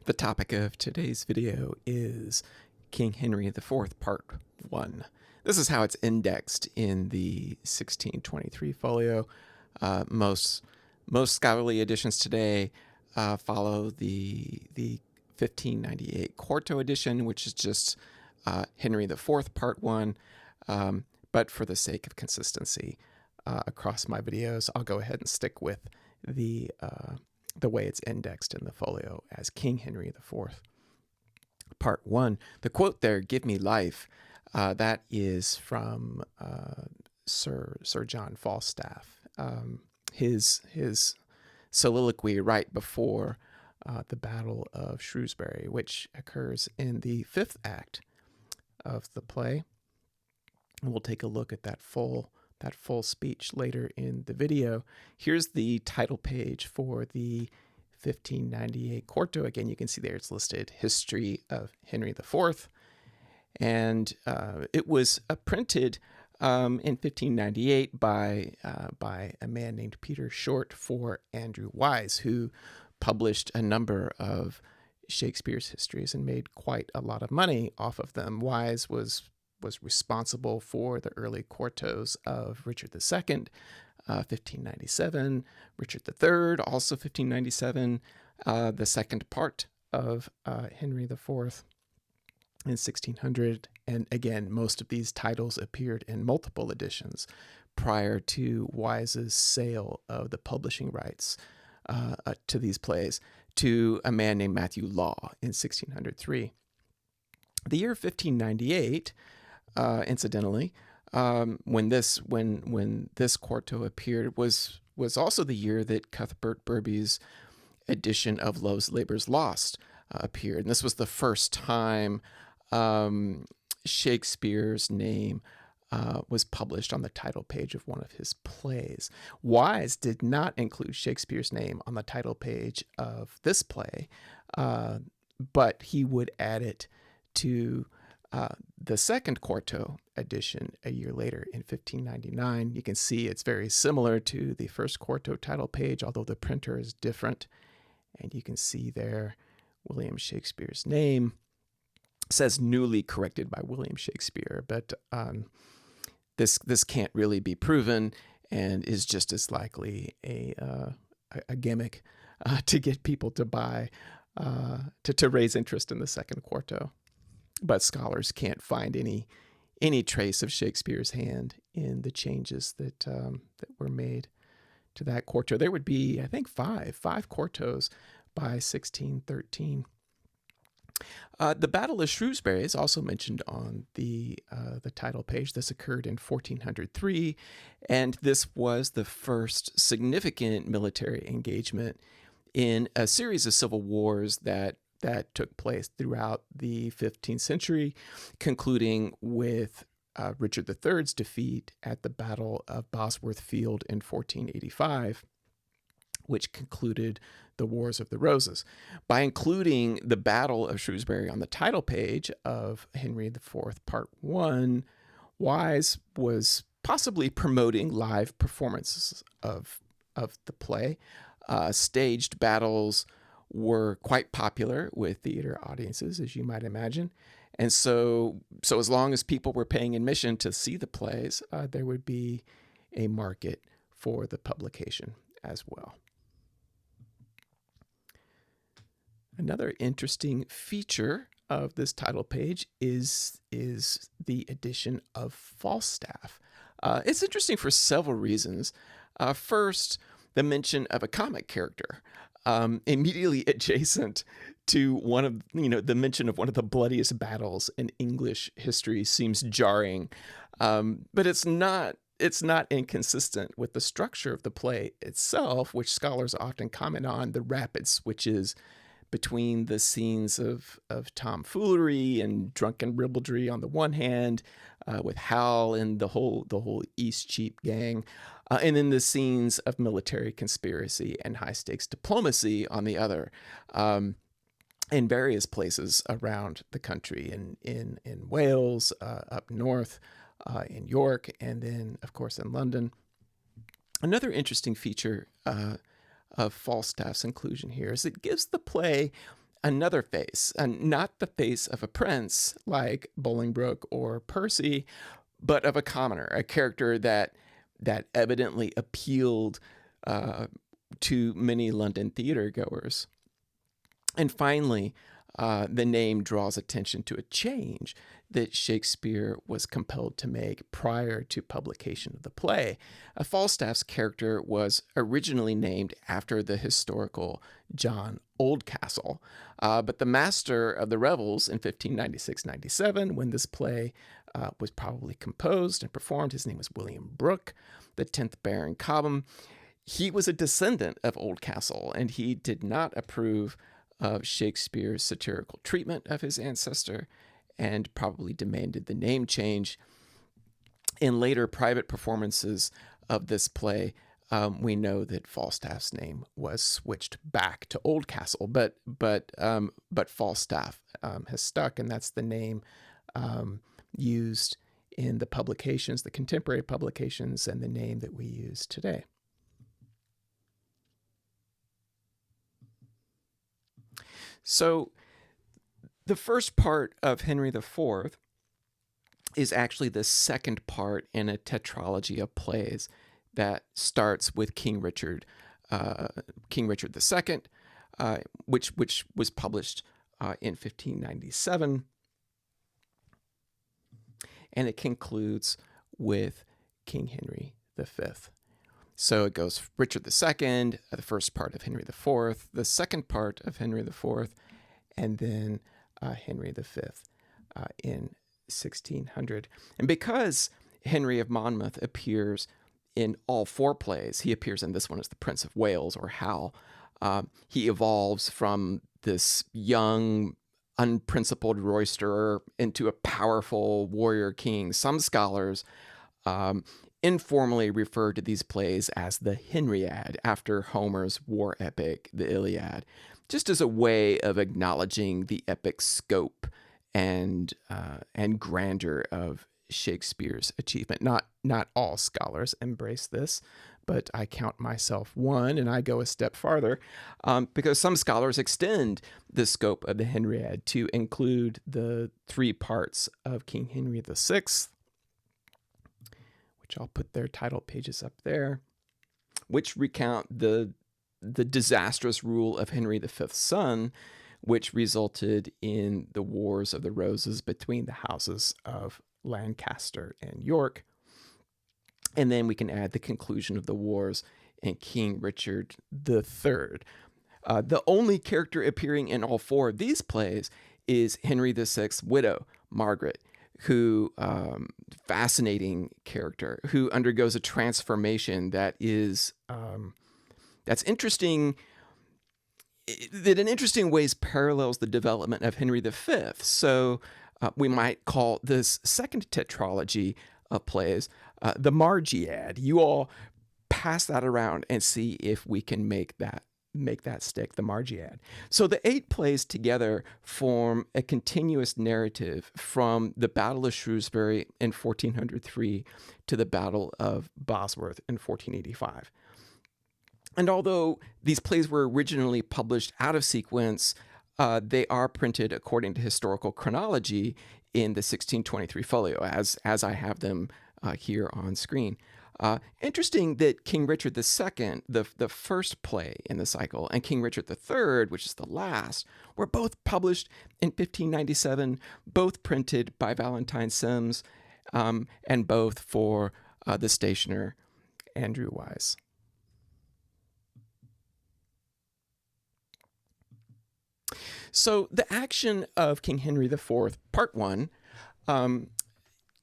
The topic of today's video is King Henry IV, Part 1. This is how it's indexed in the 1623 folio. Most scholarly editions today follow the 1598 quarto edition, which is just Henry IV, Part 1. But for the sake of consistency across my videos, I'll go ahead and stick with the way it's indexed in the folio as King Henry IV, Part 1. The quote there, "Give me life," that is from Sir John Falstaff. His soliloquy right before the Battle of Shrewsbury, which occurs in the 5th act of the play. And we'll take a look at that full speech later in the video. Here's the title page for the 1598 quarto. Again, you can see there it's listed History of Henry IV. And it was printed in 1598 by a man named Peter Short for Andrew Wise, who published a number of Shakespeare's histories and made quite a lot of money off of them. Wise was responsible for the early quartos of Richard II, 1597, Richard III, also 1597, the second part of Henry IV in 1600. And again, most of these titles appeared in multiple editions prior to Wise's sale of the publishing rights to these plays to a man named Matthew Law in 1603. The year 1598, incidentally, when this quarto appeared, was also the year that Cuthbert Burby's edition of Love's Labour's Lost appeared. And this was the first time Shakespeare's name was published on the title page of one of his plays. Wise did not include Shakespeare's name on the title page of this play, but he would add it to the second quarto edition a year later in 1599. You can see it's very similar to the first quarto title page, although the printer is different. And you can see there William Shakespeare's name. It says newly corrected by William Shakespeare, but this can't really be proven and is just as likely a gimmick to get people to buy, to raise interest in the second quarto. But scholars can't find any trace of Shakespeare's hand in the changes that were made to that quarto. There would be, I think, five quartos by 1613. The Battle of Shrewsbury is also mentioned on the title page. This occurred in 1403, and this was the first significant military engagement in a series of civil wars that took place throughout the 15th century, concluding with Richard III's defeat at the Battle of Bosworth Field in 1485, which concluded the Wars of the Roses. By including the Battle of Shrewsbury on the title page of Henry IV, Part 1, Wise was possibly promoting live performances of the play. Staged battles were quite popular with theater audiences, as you might imagine. And so as long as people were paying admission to see the plays, there would be a market for the publication as well. Another interesting feature of this title page is the addition of Falstaff. It's interesting for several reasons. First, the mention of a comic character. Immediately adjacent to the mention of one of the bloodiest battles in English history seems jarring, but it's not inconsistent with the structure of the play itself, which scholars often comment on the rapid switches between the scenes of tomfoolery and drunken ribaldry on the one hand, with Hal and the whole Eastcheap gang, and then the scenes of military conspiracy and high-stakes diplomacy on the other, in various places around the country, in Wales, up north, in York, and then, of course, in London. Another interesting feature of Falstaff's inclusion here is it gives the play another face, and not the face of a prince like Bolingbroke or Percy, but of a commoner, a character that evidently appealed to many London theater goers. And finally, the name draws attention to a change that Shakespeare was compelled to make prior to publication of the play. Falstaff's character was originally named after the historical John Oldcastle, but the master of the revels in 1596-97, when this play was probably composed and performed, his name was William Brooke, the 10th Baron Cobham. He was a descendant of Oldcastle, and he did not approve of Shakespeare's satirical treatment of his ancestor and probably demanded the name change. In later private performances of this play, we know that Falstaff's name was switched back to Oldcastle, but Falstaff has stuck, and that's the name used in the publications, the contemporary publications, and the name that we use today. So the first part of Henry IV is actually the second part in a tetralogy of plays that starts with King Richard II, which was published in 1597, and it concludes with King Henry V. So it goes Richard II, the first part of Henry IV, the second part of Henry IV, and then Henry V in 1600. And because Henry of Monmouth appears in all four plays, he appears in this one as the Prince of Wales, or Hal. He evolves from this young, unprincipled roisterer into a powerful warrior king. Some scholars informally refer to these plays as the Henriad, after Homer's war epic, the Iliad, just as a way of acknowledging the epic scope and grandeur of Shakespeare's achievement. Not all scholars embrace this, but I count myself one, and I go a step farther, because some scholars extend the scope of the Henriad to include the three parts of King Henry VI, which I'll put their title pages up there, which recount the disastrous rule of Henry V's son, which resulted in the Wars of the Roses between the houses of Lancaster and York. And then we can add the conclusion of the wars in King Richard III. The only character appearing in all four of these plays is Henry VI's widow, Margaret, who, fascinating character, who undergoes a transformation that is, that's interesting, that in interesting ways parallels the development of Henry V. So we might call this second tetralogy of plays the Margiad. You all pass that around and see if we can make that stick, the Margiad. So the 8 plays together form a continuous narrative from the Battle of Shrewsbury in 1403 to the Battle of Bosworth in 1485. And although these plays were originally published out of sequence, they are printed according to historical chronology in the 1623 folio, as I have them here on screen. Interesting that King Richard II, the first play in the cycle, and King Richard III, which is the last, were both published in 1597, both printed by Valentine Sims, and both for the stationer Andrew Wise. So the action of King Henry IV, Part 1,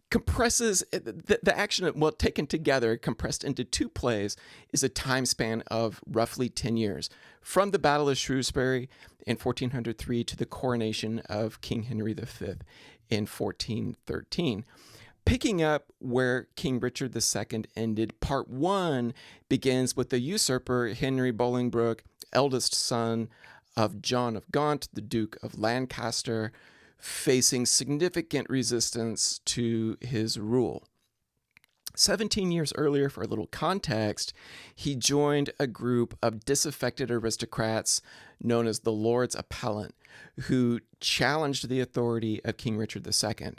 compresses the action, well, taken together, compressed into 2 plays, is a time span of roughly 10 years, from the Battle of Shrewsbury in 1403 to the coronation of King Henry V in 1413. Picking up where King Richard II ended, Part 1 begins with the usurper Henry Bolingbroke, eldest son of John of Gaunt, the Duke of Lancaster, facing significant resistance to his rule. 17 years earlier, for a little context, he joined a group of disaffected aristocrats known as the Lords Appellant, who challenged the authority of King Richard II.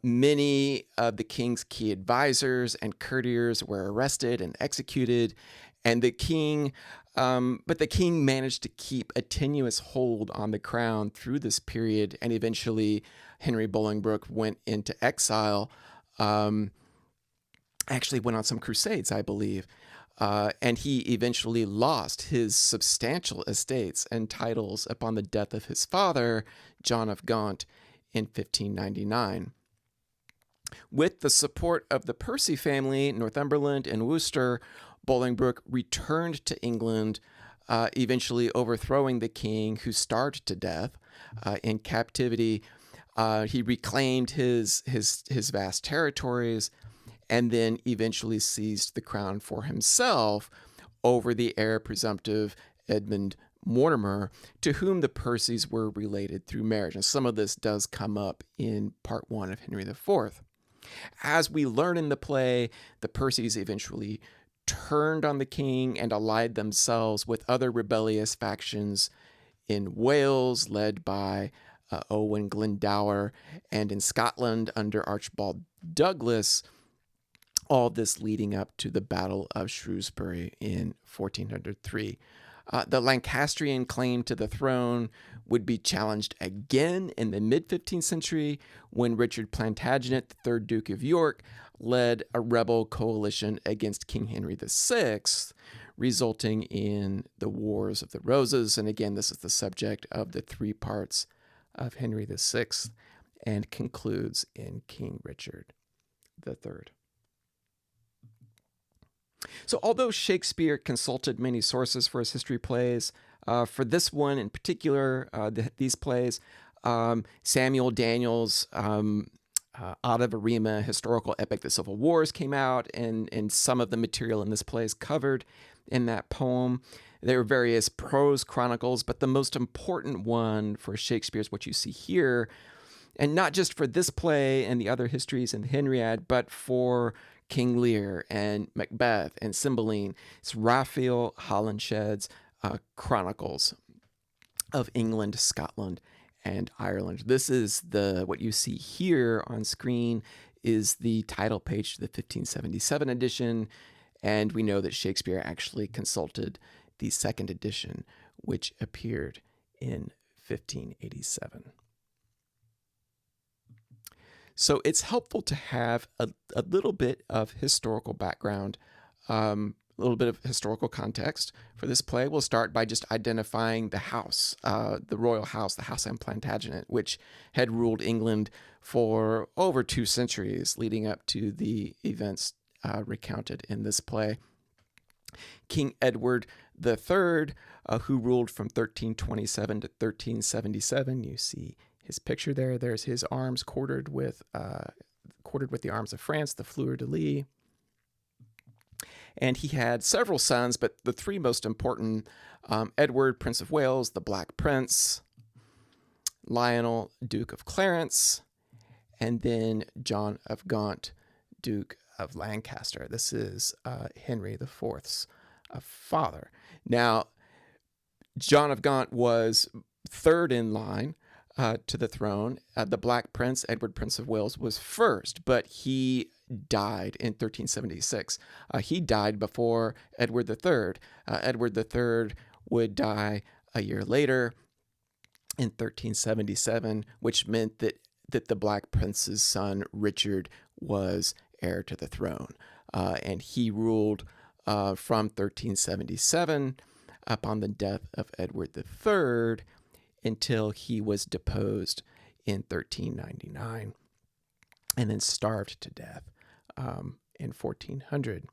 Many of the king's key advisors and courtiers were arrested and executed, and the king managed to keep a tenuous hold on the crown through this period, and eventually Henry Bolingbroke went into exile. Actually went on some crusades, I believe, and he eventually lost his substantial estates and titles upon the death of his father, John of Gaunt, in 1599. With the support of the Percy family, Northumberland and Worcester, Bolingbroke returned to England, eventually overthrowing the king, who starved to death in captivity. He reclaimed his vast territories, and then eventually seized the crown for himself over the heir presumptive Edmund Mortimer, to whom the Percys were related through marriage. And some of this does come up in part 1 of Henry IV. As we learn in the play, the Percys eventually turned on the king and allied themselves with other rebellious factions in Wales, led by Owen Glendower, and in Scotland under Archibald Douglas. All this leading up to the Battle of Shrewsbury in 1403. The Lancastrian claim to the throne would be challenged again in the mid-15th century when Richard Plantagenet, the third Duke of York, led a rebel coalition against King Henry VI, resulting in the Wars of the Roses. And again, this is the subject of the 3 parts of Henry VI, and concludes in King Richard III. So although Shakespeare consulted many sources for his history plays, for this one in particular, these plays, Samuel Daniels' Out of Arima historical epic, The Civil Wars, came out, and some of the material in this play is covered in that poem. There are various prose chronicles, but the most important one for Shakespeare is what you see here, and not just for this play and the other histories in the Henriad, but for King Lear and Macbeth and Cymbeline. It's Raphael Holinshed's Chronicles of England, Scotland, and Ireland. This is what you see here on screen is the title page to the 1577 edition, and we know that Shakespeare actually consulted the second edition, which appeared in 1587. So it's helpful to have a little bit of historical background, a little bit of historical context for this play. We'll start by just identifying the house, the royal house, the House of Plantagenet, which had ruled England for over 2 centuries, leading up to the events recounted in this play. King Edward III, who ruled from 1327 to 1377, you see his picture there. There's his arms quartered with the arms of France, the fleur-de-lis. And he had several sons, but the 3 most important, Edward, Prince of Wales, the Black Prince, Lionel, Duke of Clarence, and then John of Gaunt, Duke of Lancaster. This is Henry IV's father. Now, John of Gaunt was 3rd in line to the throne. The Black Prince, Edward, Prince of Wales, was 1st, but he died in 1376. He died before Edward III. Edward III would die a year later in 1377, which meant that the Black Prince's son, Richard, was heir to the throne. And he ruled from 1377 upon the death of Edward III until he was deposed in 1399 and then starved to death in 1400.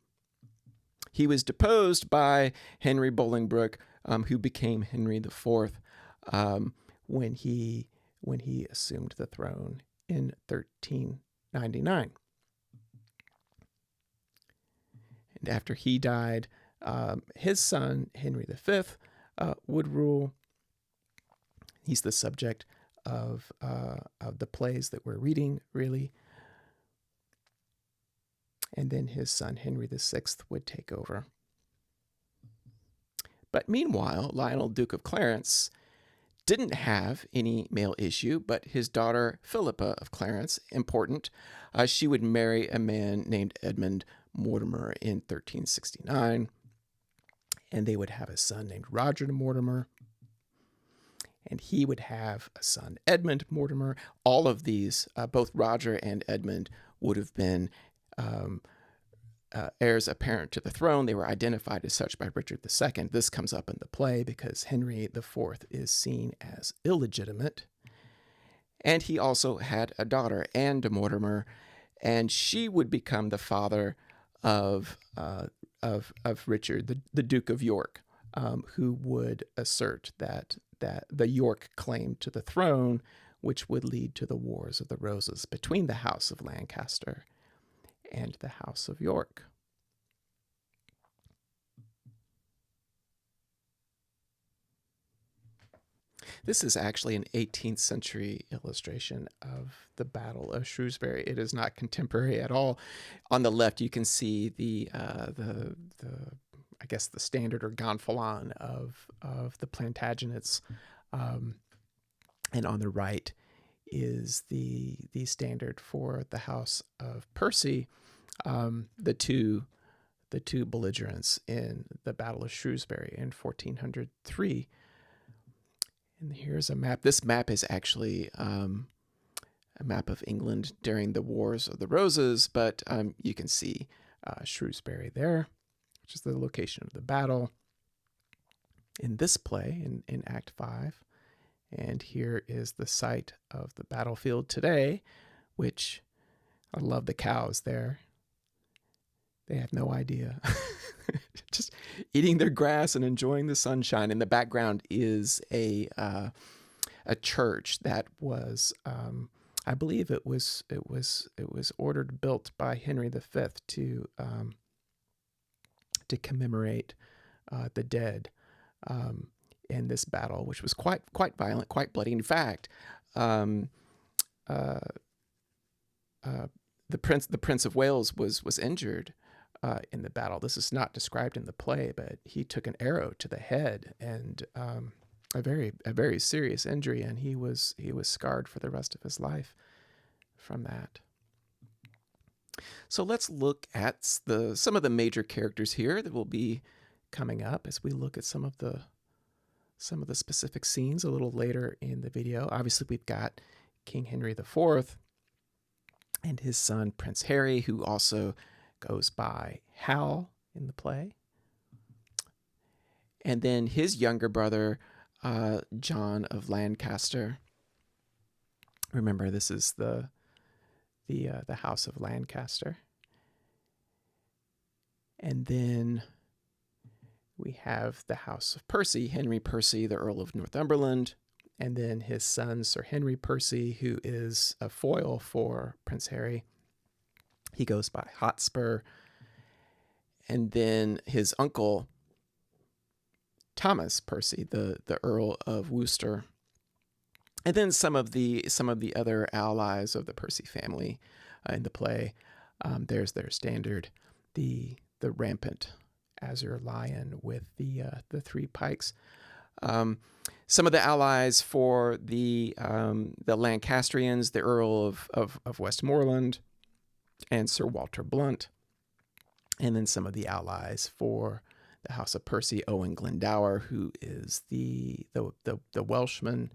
He was deposed by Henry Bolingbroke, who became Henry IV when he assumed the throne in 1399. And after he died, his son, Henry V, would rule. He's the subject of the plays that we're reading, really. and then his son Henry VI would take over. But meanwhile, Lionel, Duke of Clarence, didn't have any male issue, but his daughter Philippa of Clarence, important, she would marry a man named Edmund Mortimer in 1369, and they would have a son named Roger de Mortimer, and he would have a son, Edmund Mortimer. All of these, both Roger and Edmund, would have been heirs apparent to the throne. They were identified as such by Richard II. This comes up in the play because Henry IV is seen as illegitimate. And he also had a daughter, Anne de Mortimer, and she would become the father of Richard, the Duke of York, who would assert that the York claim to the throne, which would lead to the Wars of the Roses between the House of Lancaster and the House of York. This is actually an 18th century illustration of the Battle of Shrewsbury. It is not contemporary at all. On the left, you can see the I guess the standard or gonfalon of the Plantagenets, and on the right is the standard for the House of Percy, the two belligerents in the Battle of Shrewsbury in 1403. And here's a map. This map is actually a map of England during the Wars of the Roses, but you can see Shrewsbury there, which is the location of the battle in this play in Act 5. And here is the site of the battlefield today, which I love the cows there. They have no idea. Just eating their grass and enjoying the sunshine. In the background is a church that was, I believe it was ordered, built by Henry V to commemorate the dead in this battle, which was quite violent, quite bloody. In fact, the Prince of Wales was injured in the battle. This is not described in the play, but he took an arrow to the head and a very serious injury, and he was scarred for the rest of his life from that. So let's look at some of the major characters here that will be coming up as we look at some of the specific scenes a little later in the video. Obviously, we've got King Henry IV and his son Prince Harry, who also goes by Hal in the play, and then his younger brother John of Lancaster. Remember, this is the House of Lancaster. And then we have the House of Percy, Henry Percy, the Earl of Northumberland, and then his son, Sir Henry Percy, who is a foil for Prince Harry. He goes by Hotspur. And then his uncle, Thomas Percy, the Earl of Worcester. And then some of the other allies of the Percy family in the play. There's their standard, the rampant azure lion with the three pikes. Some of the allies for the Lancastrians, the Earl of Westmoreland and Sir Walter Blunt. And then some of the allies for the House of Percy, Owen Glendower, who is the Welshman,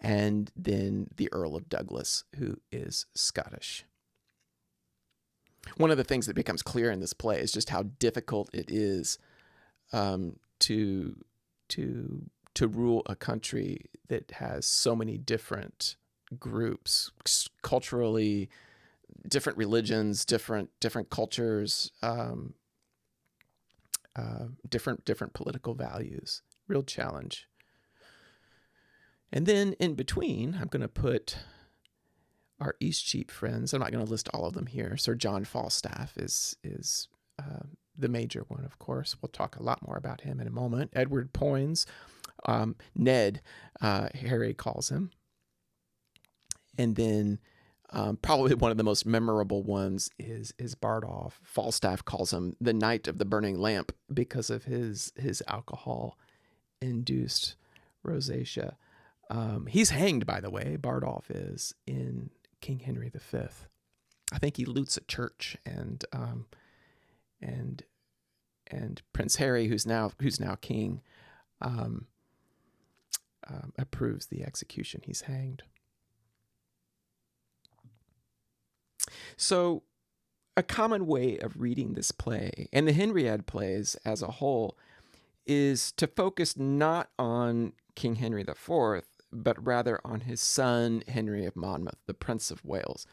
and then the Earl of Douglas, who is Scottish. One of the things that becomes clear in this play is just how difficult it is to rule a country that has so many different groups, culturally different religions, different cultures, different political values. Real challenge. And then in between, I'm going to put our Eastcheap friends. I'm not going to list all of them here. Sir John Falstaff is the major one, of course. We'll talk a lot more about him in a moment. Edward Poins, Ned, Harry calls him. And then Probably one of the most memorable ones is Bardolph. Falstaff calls him the Knight of the Burning Lamp because of his alcohol-induced rosacea. He's hanged, by the way. Bardolph is in King Henry V. I think he loots a church, and Prince Harry, who's now king, approves the execution. He's hanged. So, a common way of reading this play, and the Henriade plays as a whole, is to focus not on King Henry IV, but rather on his son, Henry of Monmouth, the Prince of Wales,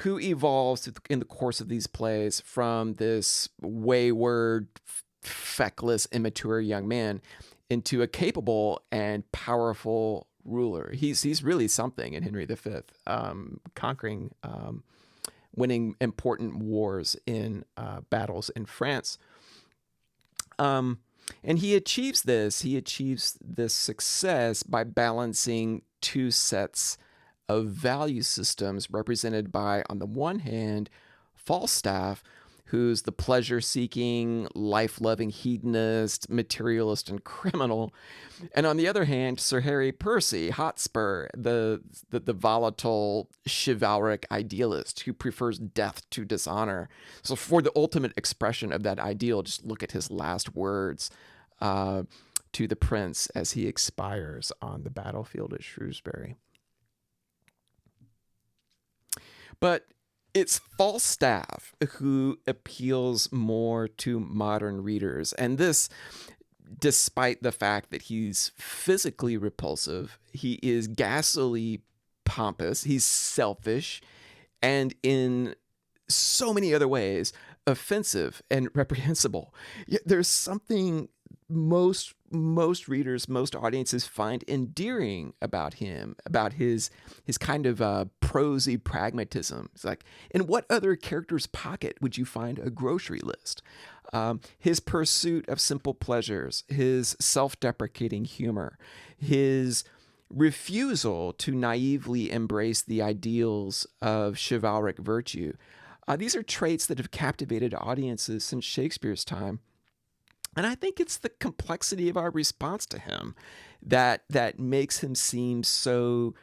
who evolves in the course of these plays from this wayward, feckless, immature young man into a capable and powerful ruler. He's really something in Henry V, conquering, winning important wars in battles in France. And he achieves this success by balancing two sets of value systems represented by, on the one hand, Falstaff, who's the pleasure-seeking, life-loving hedonist, materialist, and criminal. And on the other hand, Sir Harry Percy, Hotspur, the volatile, chivalric idealist who prefers death to dishonor. So for the ultimate expression of that ideal, just look at his last words to the prince as he expires on the battlefield at Shrewsbury. But it's Falstaff who appeals more to modern readers. And this, despite the fact that he's physically repulsive, he is gassily pompous, he's selfish, and in so many other ways, offensive and reprehensible. Yet there's something most readers, most audiences find endearing about him, about his kind of prosy pragmatism. It's like, in what other character's pocket would you find a grocery list? His pursuit of simple pleasures, his self-deprecating humor, his refusal to naively embrace the ideals of chivalric virtue. These are traits that have captivated audiences since Shakespeare's time. And I think it's the complexity of our response to him that makes him seem so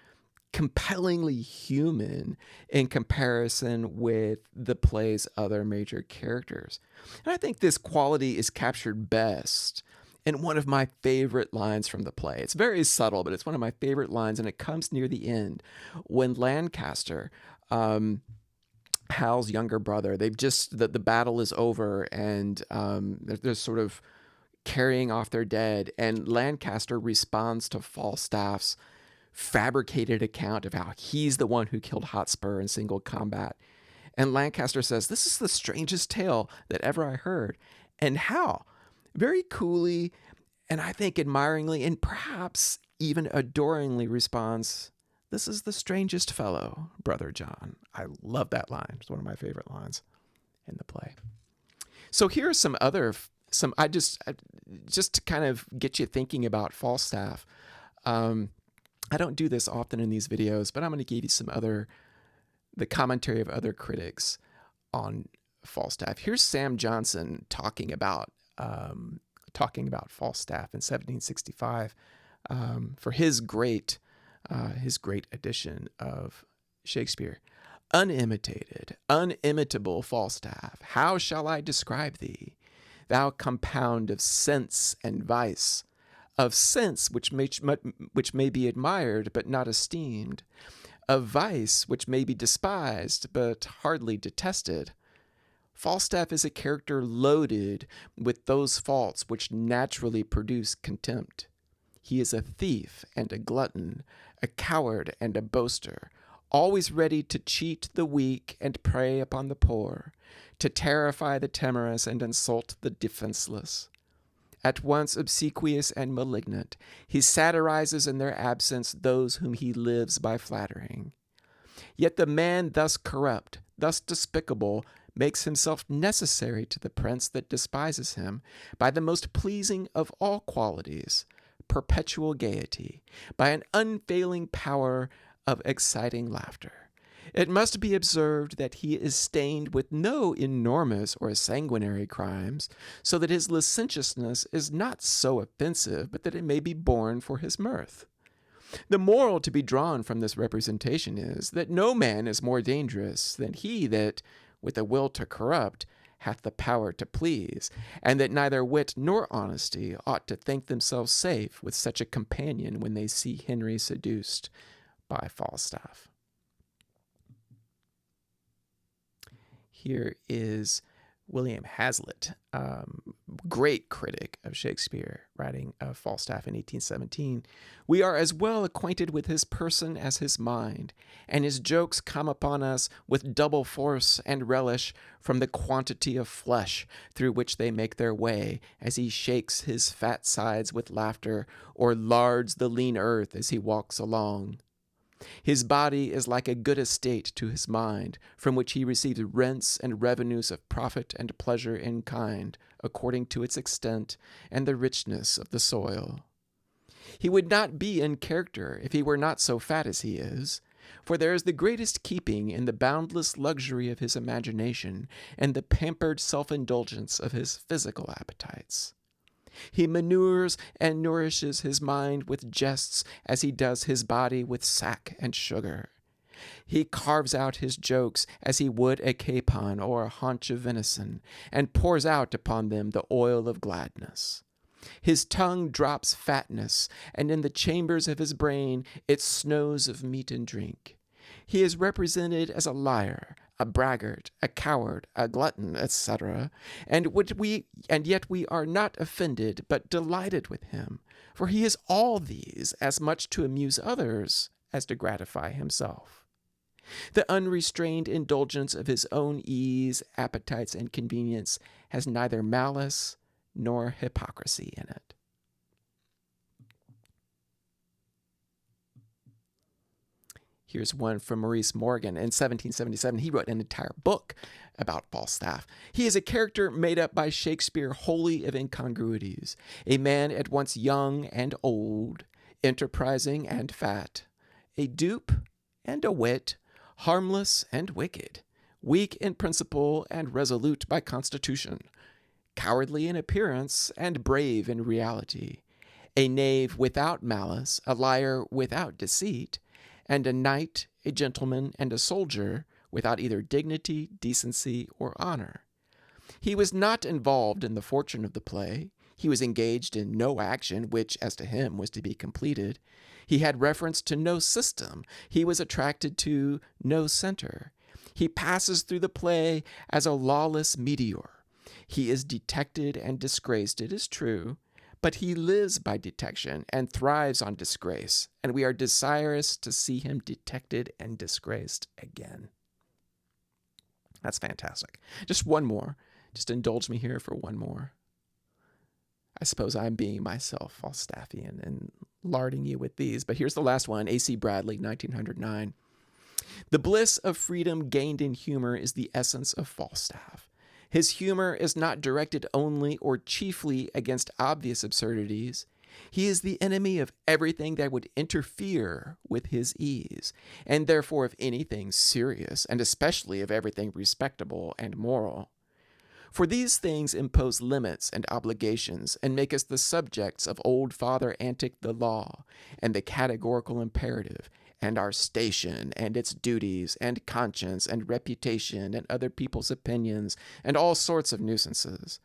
compellingly human in comparison with the play's other major characters. And I think this quality is captured best in one of my favorite lines from the play. It's very subtle, but it's one of my favorite lines, and it comes near the end when Lancaster, Hal's younger brother, they've just, the battle is over, and they're sort of carrying off their dead, and Lancaster responds to Falstaff's fabricated account of how he's the one who killed Hotspur in single combat. And Lancaster says, "This is the strangest tale that ever I heard." And Hal very coolly, and I think admiringly, and perhaps even adoringly responds, "This is the strangest fellow, Brother John." I love that line. It's one of my favorite lines in the play. So here are some just to kind of get you thinking about Falstaff. I don't do this often in these videos, but I'm going to give you the commentary of other critics on Falstaff. Here's Sam Johnson talking about Falstaff in 1765 for his great edition of Shakespeare. "Unimitated, unimitable Falstaff, how shall I describe thee? Thou compound of sense and vice, of sense which may be admired but not esteemed, of vice which may be despised but hardly detested. Falstaff is a character loaded with those faults which naturally produce contempt. He is a thief and a glutton, a coward and a boaster, always ready to cheat the weak and prey upon the poor, to terrify the timorous and insult the defenseless. At once obsequious and malignant, he satirizes in their absence those whom he lives by flattering. Yet the man thus corrupt, thus despicable, makes himself necessary to the prince that despises him by the most pleasing of all qualities, perpetual gaiety, by an unfailing power of exciting laughter. It must be observed that he is stained with no enormous or sanguinary crimes, so that his licentiousness is not so offensive, but that it may be borne for his mirth. The moral to be drawn from this representation is, that no man is more dangerous than he that, with a will to corrupt, hath the power to please, and that neither wit nor honesty ought to think themselves safe with such a companion when they see Henry seduced by Falstaff. Here is William Hazlitt, great critic of Shakespeare, writing of Falstaff in 1817. We are as well acquainted with his person as his mind, and his jokes come upon us with double force and relish from the quantity of flesh through which they make their way, as he shakes his fat sides with laughter, or lards the lean earth as he walks along. His body is like a good estate to his mind, from which he receives rents and revenues of profit and pleasure in kind, according to its extent and the richness of the soil. He would not be in character if he were not so fat as he is, for there is the greatest keeping in the boundless luxury of his imagination and the pampered self-indulgence of his physical appetites. He manures and nourishes his mind with jests as he does his body with sack and sugar. He carves out his jokes as he would a capon or a haunch of venison, and pours out upon them the oil of gladness. His tongue drops fatness, and in the chambers of his brain it snows of meat and drink. He is represented as a liar, a braggart, a coward, a glutton, etc., and yet we are not offended, but delighted with him, for he is all these as much to amuse others as to gratify himself. The unrestrained indulgence of his own ease, appetites, and convenience has neither malice nor hypocrisy in it. Here's one from Maurice Morgan in 1777. He wrote an entire book about Falstaff. He is a character made up by Shakespeare wholly of incongruities, a man at once young and old, enterprising and fat, a dupe and a wit, harmless and wicked, weak in principle and resolute by constitution, cowardly in appearance and brave in reality, a knave without malice, a liar without deceit, and a knight, a gentleman, and a soldier without either dignity, decency, or honor. He was not involved in the fortune of the play. He was engaged in no action which, as to him, was to be completed. He had reference to no system. He was attracted to no center. He passes through the play as a lawless meteor. He is detected and disgraced, it is true, but he lives by detection and thrives on disgrace, and we are desirous to see him detected and disgraced again. That's fantastic. Just one more. Just indulge me here for one more. I suppose I'm being myself Falstaffian and larding you with these, but here's the last one, A.C. Bradley, 1909. The bliss of freedom gained in humor is the essence of Falstaff. His humor is not directed only or chiefly against obvious absurdities. He is the enemy of everything that would interfere with his ease, and therefore of anything serious, and especially of everything respectable and moral. For these things impose limits and obligations, and make us the subjects of old Father Antic the law, and the categorical imperative, and our station, and its duties, and conscience, and reputation, and other people's opinions, and all sorts of nuisances.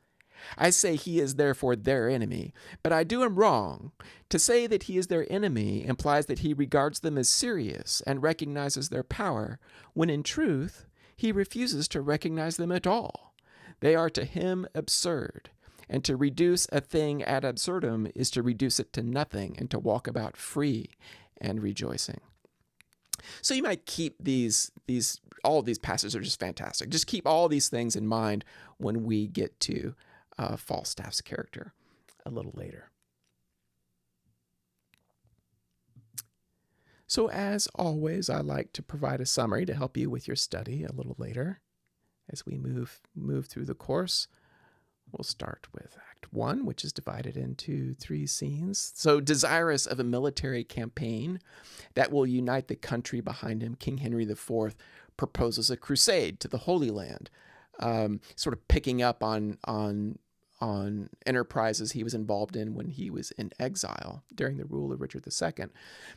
I say he is therefore their enemy, but I do him wrong. To say that he is their enemy implies that he regards them as serious and recognizes their power, when in truth he refuses to recognize them at all. They are to him absurd, and to reduce a thing ad absurdum is to reduce it to nothing and to walk about free and rejoicing. So you might keep all of these passages are just fantastic. Just keep all these things in mind when we get to Falstaff's character a little later. So as always, I like to provide a summary to help you with your study a little later as we move through the course. We'll start with Act 1, which is divided into 3 scenes. So, desirous of a military campaign that will unite the country behind him, King Henry IV proposes a crusade to the Holy Land, sort of picking up on enterprises he was involved in when he was in exile during the rule of Richard II.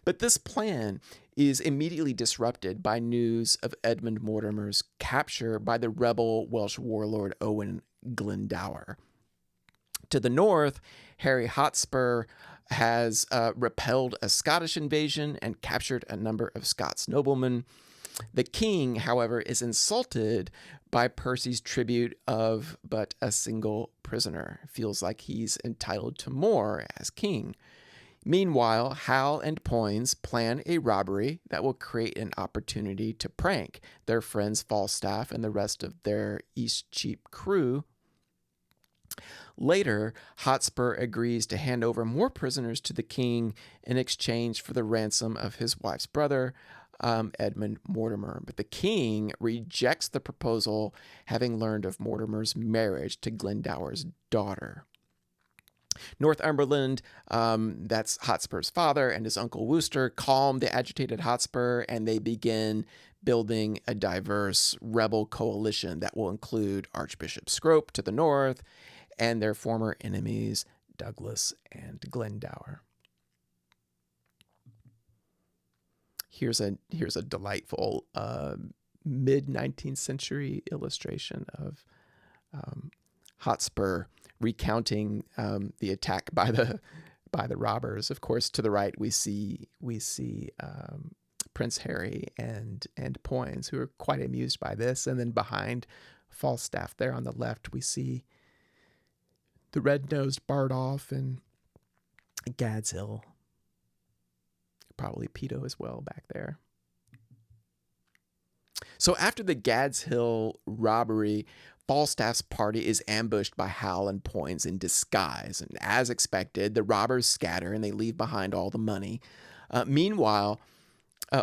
But this plan is immediately disrupted by news of Edmund Mortimer's capture by the rebel Welsh warlord Owen Glendower. To the north, Harry Hotspur has repelled a Scottish invasion and captured a number of Scots noblemen. The king, however, is insulted by Percy's tribute of but a single prisoner. Feels like he's entitled to more as king. Meanwhile, Hal and Poins plan a robbery that will create an opportunity to prank their friends Falstaff and the rest of their Eastcheap crew. Later, Hotspur agrees to hand over more prisoners to the king in exchange for the ransom of his wife's brother, Edmund Mortimer. But the king rejects the proposal, having learned of Mortimer's marriage to Glendower's daughter. Northumberland, that's Hotspur's father, and his uncle Wooster calm the agitated Hotspur, and they begin building a diverse rebel coalition that will include Archbishop Scrope to the north and their former enemies, Douglas and Glendower. Here's a delightful mid-19th century illustration of Hotspur recounting the attack by the robbers. Of course, to the right we see Prince Harry and Poins, who are quite amused by this, and then behind Falstaff there on the left we see the red-nosed Bardolph and Gadshill, probably Peto as well back there. So after the Gadshill robbery, Falstaff's party is ambushed by Hal and Poins in disguise, and as expected, the robbers scatter and they leave behind all the money. Meanwhile,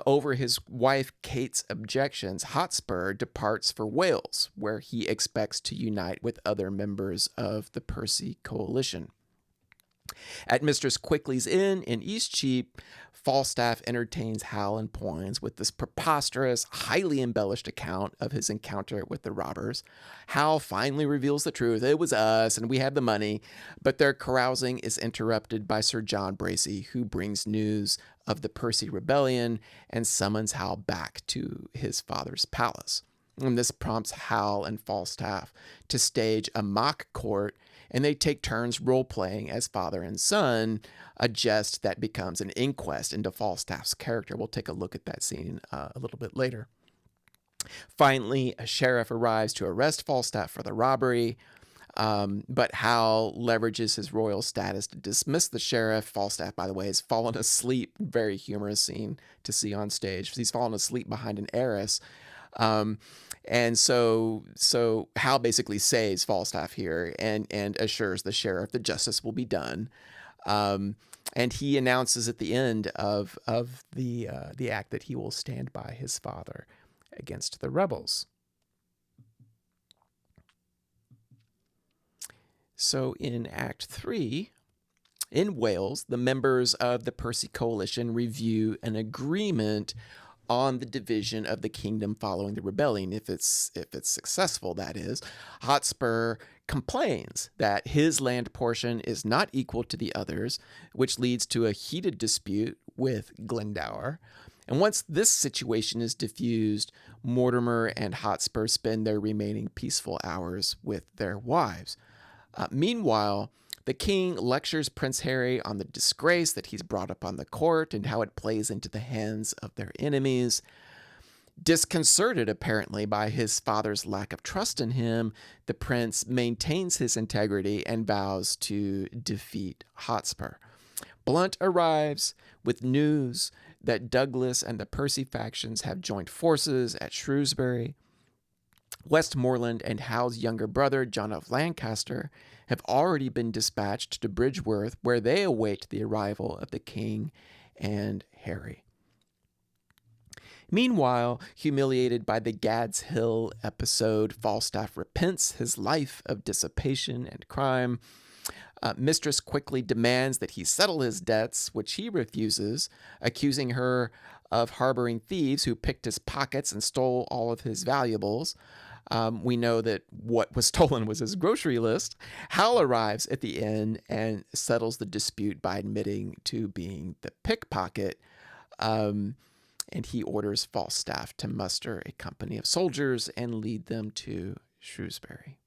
over his wife Kate's objections, Hotspur departs for Wales, where he expects to unite with other members of the Percy coalition. At Mistress Quickly's Inn in Eastcheap, Falstaff entertains Hal and Poins with this preposterous, highly embellished account of his encounter with the robbers. Hal finally reveals the truth. It was us, and we had the money. But their carousing is interrupted by Sir John Bracy, who brings news of the Percy rebellion and summons Hal back to his father's palace. And this prompts Hal and Falstaff to stage a mock court, and they take turns role-playing as father and son, a jest that becomes an inquest into Falstaff's character. We'll take a look at that scene a little bit later. Finally, a sheriff arrives to arrest Falstaff for the robbery, but Hal leverages his royal status to dismiss the sheriff. Falstaff, by the way, has fallen asleep. Very humorous scene to see on stage. He's fallen asleep behind an arras. And so Hal basically saves Falstaff here and assures the sheriff that justice will be done. And he announces at the end of the act that he will stand by his father against the rebels. So in Act 3, in Wales, the members of the Percy coalition review an agreement on the division of the kingdom following the rebellion. If it's successful, that is. Hotspur complains that his land portion is not equal to the others, which leads to a heated dispute with Glendower. And once this situation is diffused, Mortimer and Hotspur spend their remaining peaceful hours with their wives. Meanwhile, the king lectures Prince Harry on the disgrace that he's brought upon the court and how it plays into the hands of their enemies. Disconcerted, apparently, by his father's lack of trust in him, the prince maintains his integrity and vows to defeat Hotspur. Blunt arrives with news that Douglas and the Percy factions have joined forces at Shrewsbury. Westmoreland and Hal's younger brother, John of Lancaster, have already been dispatched to Bridgeworth, where they await the arrival of the king and Harry. Meanwhile, humiliated by the Gad's Hill episode, Falstaff repents his life of dissipation and crime. Mistress quickly demands that he settle his debts, which he refuses, accusing her of harboring thieves who picked his pockets and stole all of his valuables. We know that what was stolen was his grocery list. Hal arrives at the inn and settles the dispute by admitting to being the pickpocket. And he orders Falstaff to muster a company of soldiers and lead them to Shrewsbury.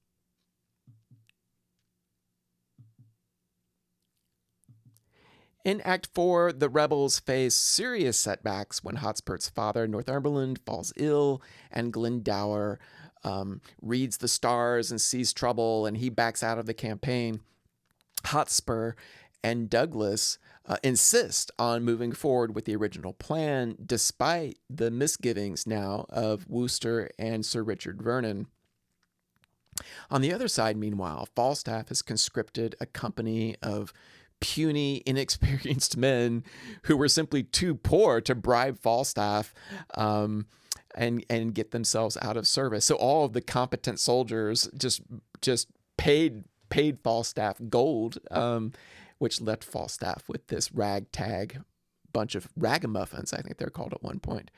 In Act 4, the rebels face serious setbacks when Hotspur's father, Northumberland, falls ill, and Glendower reads the stars and sees trouble, and he backs out of the campaign. Hotspur and Douglas insist on moving forward with the original plan, despite the misgivings now of Wooster and Sir Richard Vernon. On the other side, meanwhile, Falstaff has conscripted a company of puny, inexperienced men who were simply too poor to bribe Falstaff and get themselves out of service. So all of the competent soldiers just paid Falstaff gold, which left Falstaff with this ragtag bunch of ragamuffins, I think they're called at one point.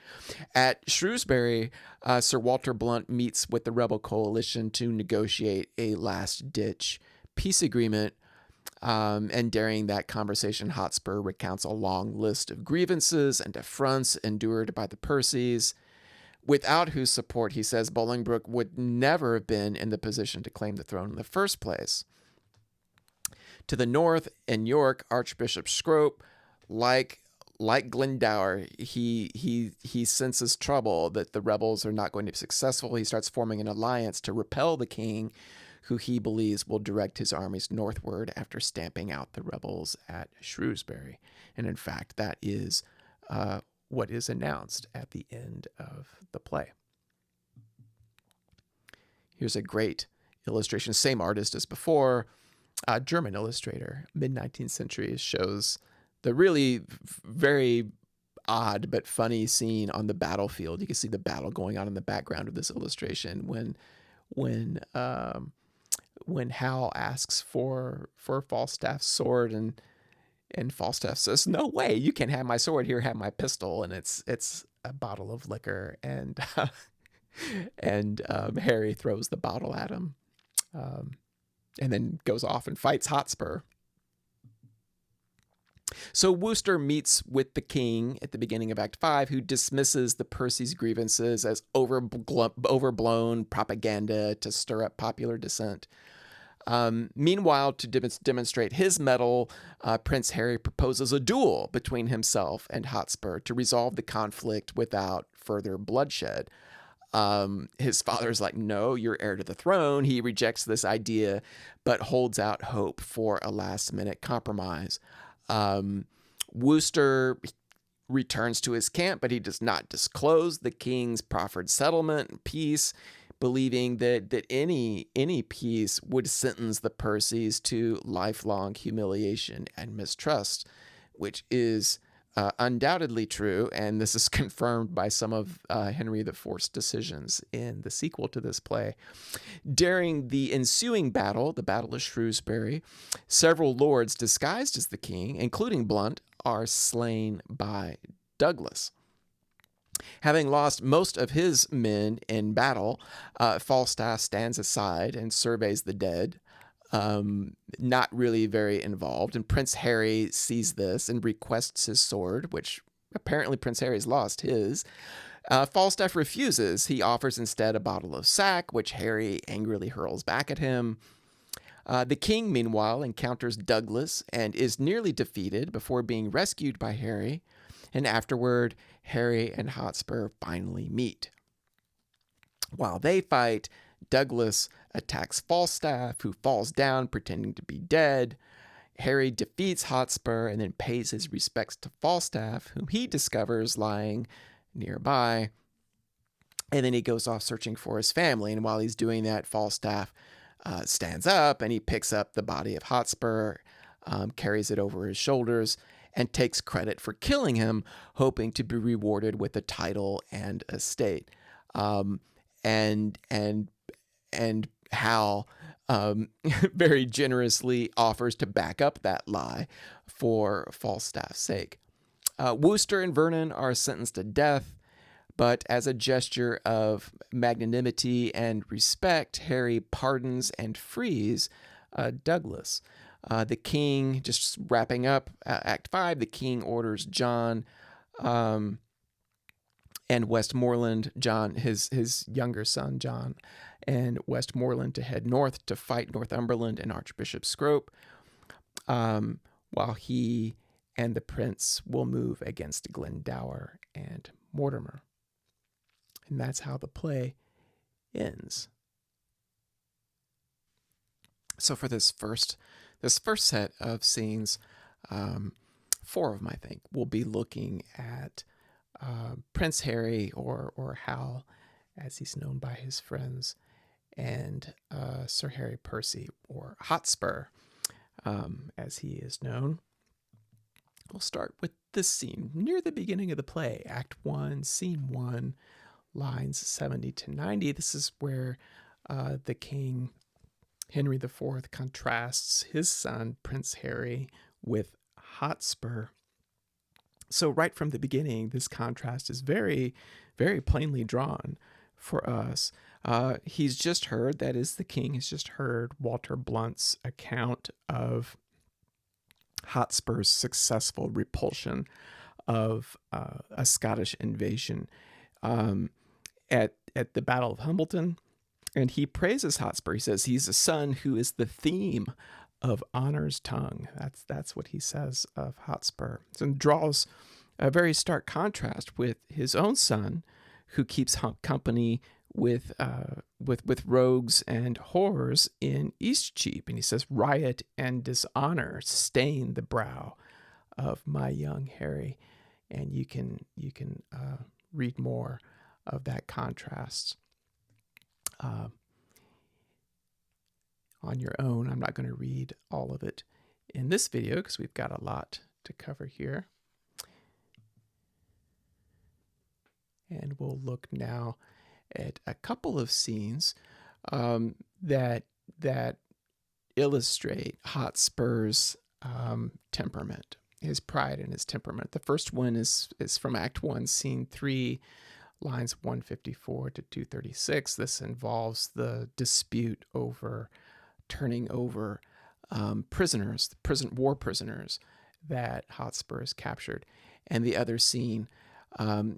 At Shrewsbury, Sir Walter Blunt meets with the rebel coalition to negotiate a last-ditch peace agreement. And during that conversation, Hotspur recounts a long list of grievances and affronts endured by the Percys, without whose support, he says, Bolingbroke would never have been in the position to claim the throne in the first place. To the north, in York, Archbishop Scrope, like Glendower, he senses trouble, that the rebels are not going to be successful. He starts forming an alliance to repel the king, who he believes will direct his armies northward after stamping out the rebels at Shrewsbury. And in fact, that is what is announced at the end of the play. Here's a great illustration, same artist as before, German illustrator, mid-19th century, shows the really very odd but funny scene on the battlefield. You can see the battle going on in the background of this illustration when Hal asks for Falstaff's sword, and Falstaff says, "No way, you can have my sword. Here, have my pistol." And it's a bottle of liquor, and Harry throws the bottle at him, and then goes off and fights Hotspur. So Wooster meets with the king at the beginning of Act 5, who dismisses the Percy's grievances as overblown propaganda to stir up popular dissent. Meanwhile, to demonstrate his mettle, Prince Harry proposes a duel between himself and Hotspur to resolve the conflict without further bloodshed. His father's like, "No, you're heir to the throne." He rejects this idea, but holds out hope for a last-minute compromise. Wooster returns to his camp, but he does not disclose the king's proffered settlement and peace, believing that any peace would sentence the Percys to lifelong humiliation and mistrust, which is undoubtedly true, and this is confirmed by some of Henry IV's decisions in the sequel to this play. During the ensuing battle, the Battle of Shrewsbury, several lords disguised as the king, including Blunt, are slain by Douglas. Having lost most of his men in battle, Falstaff stands aside and surveys the dead, not really very involved. And Prince Harry sees this and requests his sword, which apparently Prince Harry's lost his. Falstaff refuses. He offers instead a bottle of sack, which Harry angrily hurls back at him. The king, meanwhile, encounters Douglas and is nearly defeated before being rescued by Harry. And afterward, Harry and Hotspur finally meet. While they fight, Douglas attacks Falstaff, who falls down pretending to be dead. Harry defeats Hotspur and then pays his respects to Falstaff, whom he discovers lying nearby. And then he goes off searching for his family. And while he's doing that, Falstaff stands up and he picks up the body of Hotspur, carries it over his shoulders, and takes credit for killing him, hoping to be rewarded with a title and estate. Um, and Hal very generously offers to back up that lie for Falstaff's sake. Wooster and Vernon are sentenced to death, but as a gesture of magnanimity and respect, Harry pardons and frees Douglas. The king, just wrapping up Act 5, the king orders John and Westmoreland, John, his younger son, John, and Westmoreland to head north to fight Northumberland and Archbishop Scrope, while he and the prince will move against Glendower and Mortimer. And that's how the play ends. So for this first set of scenes, 4 of them, I think, will be looking at Prince Harry, or Hal, as he's known by his friends, and Sir Harry Percy, or Hotspur, as he is known. We'll start with this scene near the beginning of the play, Act 1, Scene 1, lines 70 to 90. This is where the king, Henry IV, contrasts his son, Prince Harry, with Hotspur. So right from the beginning, this contrast is very, very plainly drawn for us. He's just heard, that is, the king has just heard Walter Blunt's account of Hotspur's successful repulsion of a Scottish invasion at the Battle of Hambleton. And he praises Hotspur. He says he's a son who is the theme of honor's tongue. That's what he says of Hotspur. So it draws a very stark contrast with his own son, who keeps company with rogues and whores in Eastcheap. And he says, riot and dishonor stain the brow of my young Harry. And you can read more of that contrast on your own. I'm not going to read all of it in this video because we've got a lot to cover here. And we'll look now at a couple of scenes that illustrate Hotspur's temperament, his pride and his temperament. The first one is from Act 1, Scene 3, lines 154 to 236. This involves the dispute over turning over prisoners, war prisoners that Hotspur has captured. And the other scene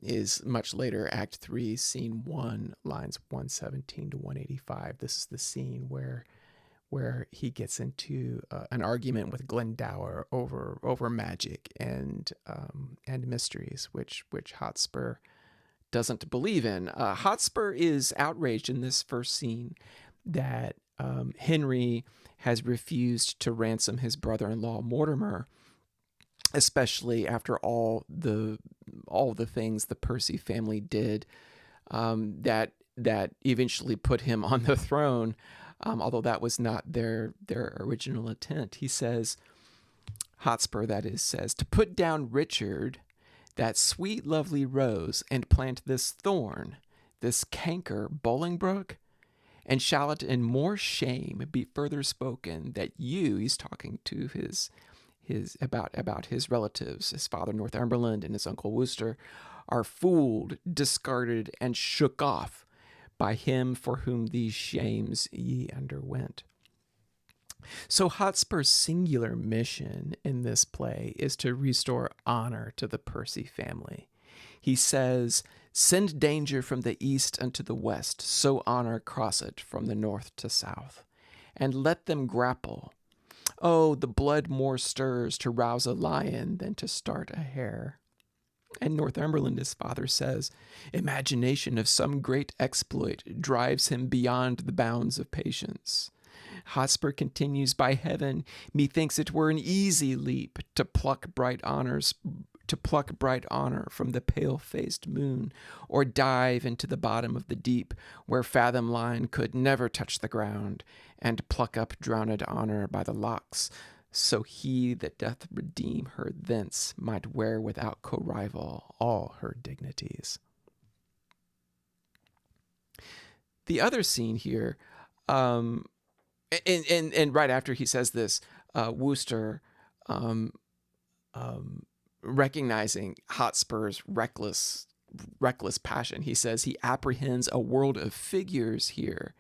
is much later, Act 3, Scene 1, lines 117 to 185. This is the scene where he gets into an argument with Glendower over magic and mysteries, which Hotspur doesn't believe in. Hotspur is outraged in this first scene that Henry has refused to ransom his brother-in-law Mortimer, especially after all the things the Percy family did that eventually put him on the throne, although that was not their original intent. He says, Hotspur, that is, says, to put down Richard, that sweet lovely rose, and plant this thorn, this canker Bolingbroke, and shall it in more shame be further spoken that you, he's talking to his about his relatives, his father Northumberland and his uncle Wooster, are fooled, discarded, and shook off by him for whom these shames ye underwent. So Hotspur's singular mission in this play is to restore honor to the Percy family. He says, send danger from the east unto the west, so honor cross it from the north to south, and let them grapple. Oh, the blood more stirs to rouse a lion than to start a hare. And Northumberland, his father says, imagination of some great exploit drives him beyond the bounds of patience. Hotspur continues, by heaven, methinks it were an easy leap to pluck bright honor from the pale-faced moon, or dive into the bottom of the deep, where fathom line could never touch the ground, and pluck up drowned honor by the locks, so he that doth redeem her thence might wear without co-rival all her dignities. The other scene here, and right after he says this, Wooster, recognizing Hotspur's reckless passion, he says he apprehends a world of figures here,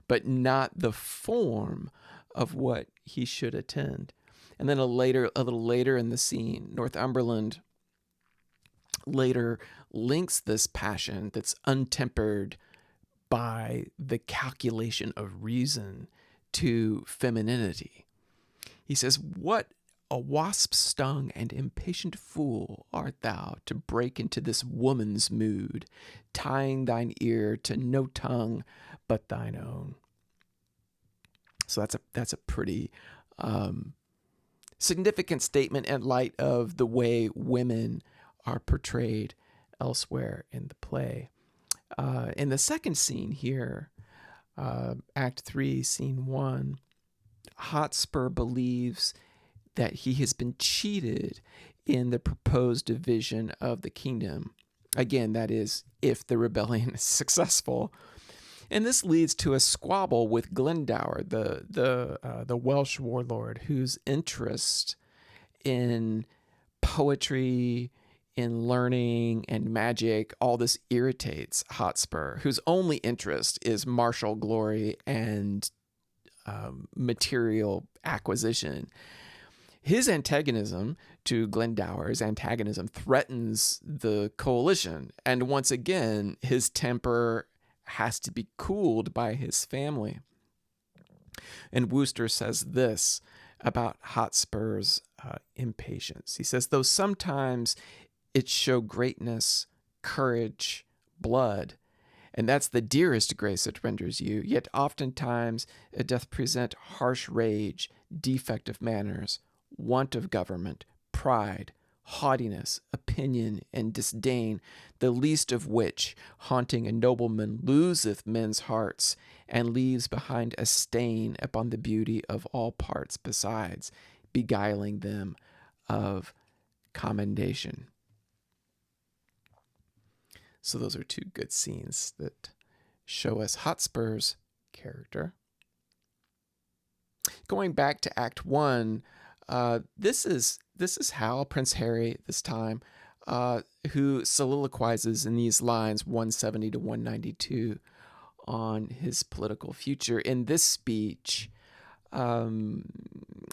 but not the form of what he should attend. And then a little later in the scene, Northumberland later links this passion that's untempered by the calculation of reason to femininity. He says, "What a wasp-stung and impatient fool art thou to break into this woman's mood, tying thine ear to no tongue but thine own." So that's a pretty significant statement in light of the way women are portrayed elsewhere in the play. In the second scene here, Act 3, Scene 1, Hotspur believes that he has been cheated in the proposed division of the kingdom. Again, that is, if the rebellion is successful. And this leads to a squabble with Glendower, the Welsh warlord, whose interest in poetry, in learning and magic, all this irritates Hotspur, whose only interest is martial glory and material acquisition. His antagonism to Glendower's antagonism threatens the coalition, and once again, his temper has to be cooled by his family. And Wooster says this about Hotspur's impatience. He says, "Though sometimes it show greatness, courage, blood, and that's the dearest grace it renders you, yet oftentimes it doth present harsh rage, defect of manners, want of government, pride, haughtiness, opinion, and disdain, the least of which, haunting a nobleman, loseth men's hearts, and leaves behind a stain upon the beauty of all parts besides, beguiling them of commendation." So those are two good scenes that show us Hotspur's character. Going back to Act 1, this is Hal, Prince Harry, this time, who soliloquizes in these lines 170 to 192 on his political future. In this speech,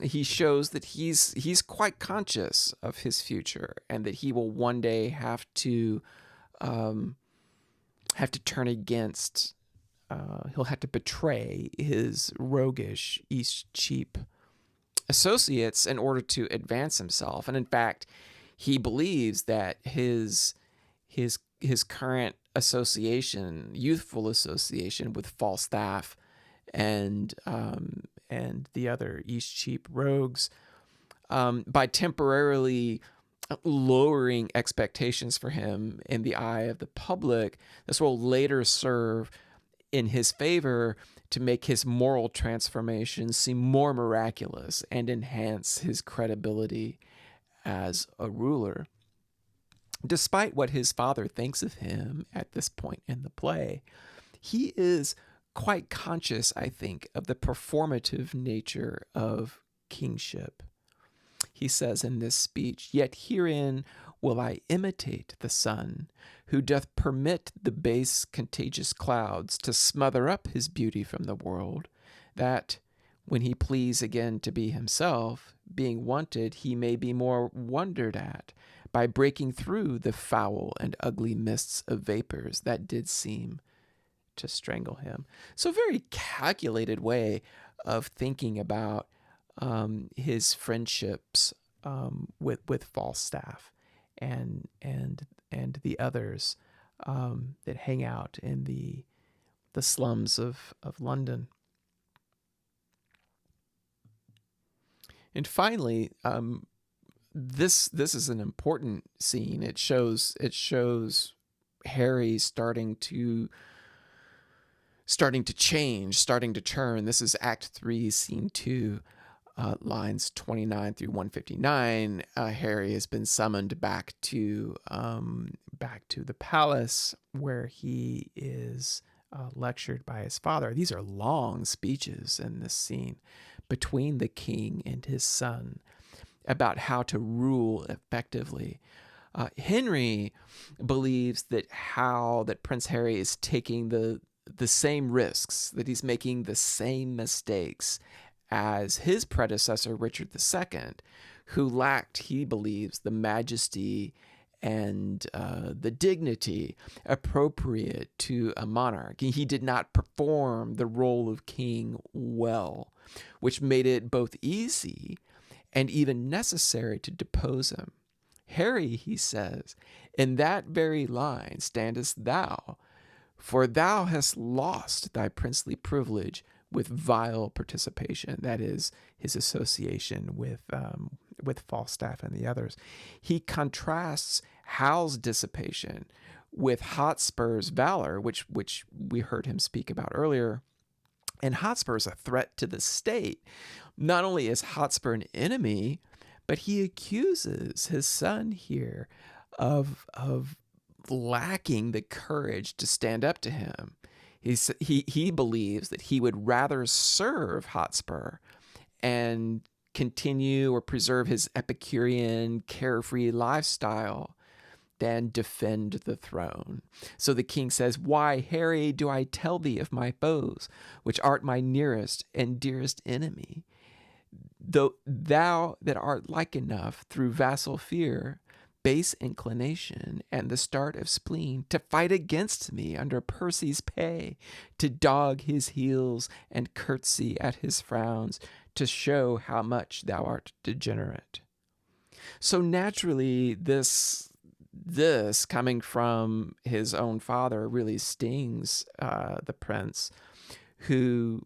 he shows that he's quite conscious of his future and that he will one day have to turn against. He'll have to betray his roguish Eastcheap associates in order to advance himself. And in fact, he believes that his current association, youthful association with Falstaff and the other Eastcheap rogues, by temporarily lowering expectations for him in the eye of the public, this will later serve in his favor to make his moral transformation seem more miraculous and enhance his credibility as a ruler. Despite what his father thinks of him at this point in the play, he is quite conscious, I think, of the performative nature of kingship. He says in this speech, "Yet herein will I imitate the sun, who doth permit the base contagious clouds to smother up his beauty from the world, that, when he please again to be himself, being wanted, he may be more wondered at, by breaking through the foul and ugly mists of vapors that did seem to strangle him." So a very calculated way of thinking about his friendships with Falstaff and the others that hang out in the slums of London. And finally, this is an important scene. It shows Harry starting to change, starting to turn. This is Act 3, Scene 2. lines 29 through 159, Harry has been summoned back to the palace where he is lectured by his father. These are long speeches in this scene between the king and his son about how to rule effectively. Henry believes that Prince Harry is taking the same risks, that he's making the same mistakes as his predecessor, Richard II, who lacked, he believes, the majesty and the dignity appropriate to a monarch. He did not perform the role of king well, which made it both easy and even necessary to depose him. Harry, he says, in that very line standest thou, for thou hast lost thy princely privilege with vile participation. That is his association with Falstaff and the others. He contrasts Hal's dissipation with Hotspur's valor, which we heard him speak about earlier. And Hotspur is a threat to the state. Not only is Hotspur an enemy, but he accuses his son here of lacking the courage to stand up to him. He believes that he would rather serve Hotspur and continue or preserve his Epicurean, carefree lifestyle than defend the throne. So the king says, "Why, Harry, do I tell thee of my foes, which art my nearest and dearest enemy? Though thou that art like enough through vassal fear, base inclination, and the start of spleen, to fight against me under Percy's pay, to dog his heels and curtsy at his frowns, to show how much thou art degenerate." So naturally, this coming from his own father really stings the prince, who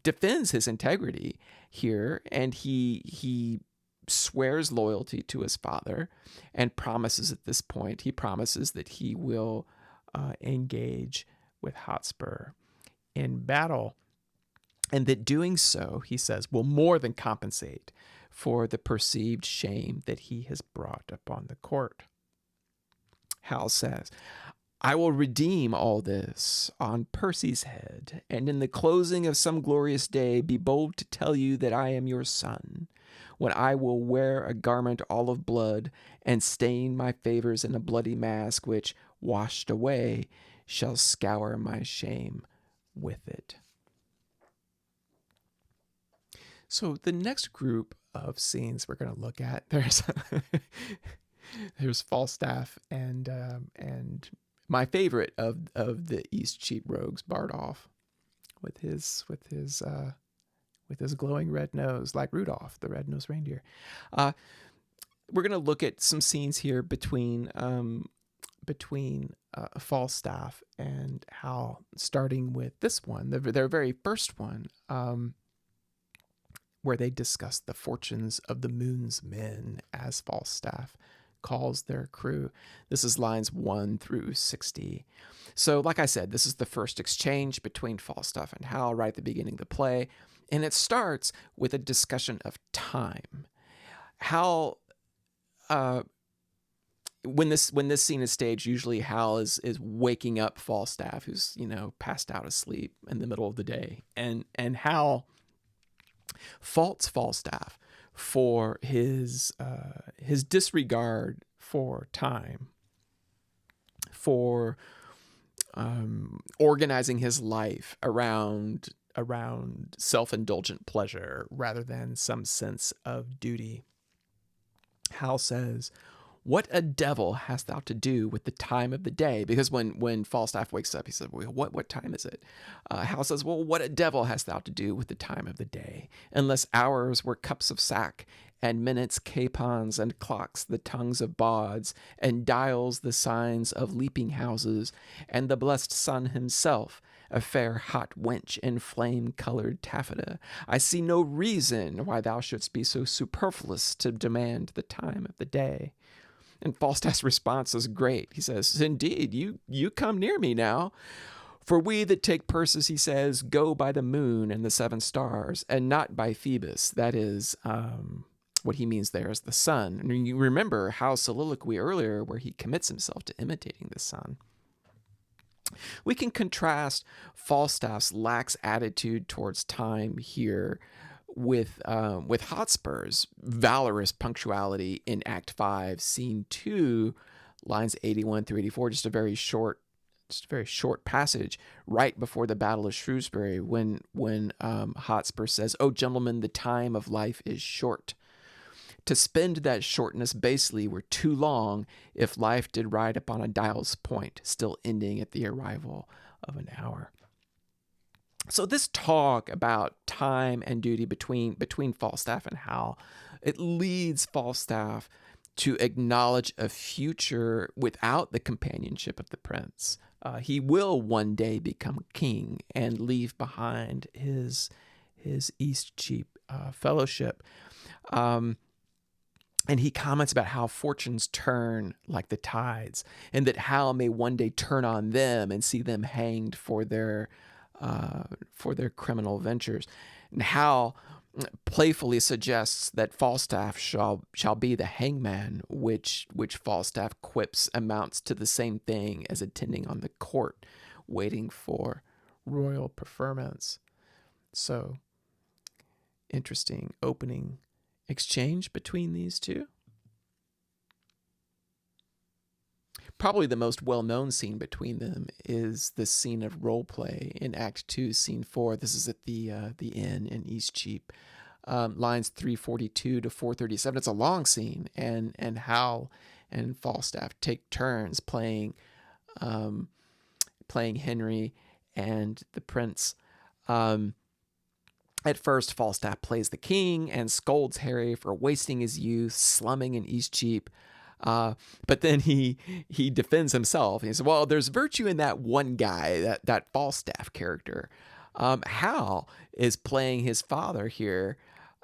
defends his integrity here, and he swears loyalty to his father and promises at this point, he promises that he will engage with Hotspur in battle, and that doing so, he says, will more than compensate for the perceived shame that he has brought upon the court. Hal says, "I will redeem all this on Percy's head, and in the closing of some glorious day be bold to tell you that I am your son, when I will wear a garment all of blood, and stain my favors in a bloody mask, which, washed away, shall scour my shame with it." So the next group of scenes we're going to look at, there's Falstaff and my favorite of the East Cheap Rogues, Bardolph, with his glowing red nose, like Rudolph, the red-nosed reindeer. We're going to look at some scenes here between Falstaff and Hal, starting with this one, their very first one, where they discuss the fortunes of the Moon's men, as Falstaff calls their crew. This is lines 1 through 60. So, like I said, this is the first exchange between Falstaff and Hal right at the beginning of the play, and it starts with a discussion of time. Hal, when this scene is staged, usually Hal is waking up Falstaff, who's passed out asleep in the middle of the day, and Hal faults Falstaff for his disregard for time, for organizing his life around self-indulgent pleasure rather than some sense of duty. Hal says, "What a devil hast thou to do with the time of the day?" Because when Falstaff wakes up, he says, "Well, what time is it?" Hal says, "Well, what a devil hast thou to do with the time of the day, unless hours were cups of sack, and minutes capons, and clocks the tongues of bawds, and dials the signs of leaping houses, and the blessed sun himself, a fair hot wench in flame-colored taffeta. I see no reason why thou shouldst be so superfluous to demand the time of the day." And Falstaff's response is great. He says, "Indeed, you come near me now, For we that take Persis, he says, go by the moon and the 7 stars, and not by Phoebus. That is what he means there is the sun. And you remember Hal's soliloquy earlier where he commits himself to imitating the sun. We can contrast Falstaff's lax attitude towards time here with Hotspur's valorous punctuality in Act 5, Scene 2, lines 81 through 84, just a very short passage right before the Battle of Shrewsbury when Hotspur says, "Oh, gentlemen, the time of life is short. To spend that shortness basely were too long if life did ride upon a dial's point, still ending at the arrival of an hour." So this talk about time and duty between Falstaff and Hal, it leads Falstaff to acknowledge a future without the companionship of the prince. He will one day become king and leave behind his Eastcheap fellowship. And he comments about how fortunes turn like the tides, and that Hal may one day turn on them and see them hanged for their criminal ventures. And Hal playfully suggests that Falstaff shall be the hangman, which Falstaff quips amounts to the same thing as attending on the court, waiting for royal preferments. So, interesting opening exchange between these two. Probably the most well-known scene between them is the scene of role play in Act 2, Scene 4. This is at the inn in Eastcheap, lines 342 to 437. It's a long scene, and Hal and Falstaff take turns playing Henry and the prince. At first, Falstaff plays the king and scolds Harry for wasting his youth, slumming in Eastcheap. But then he defends himself. He says, well, there's virtue in that one guy, that Falstaff character. Hal is playing his father here,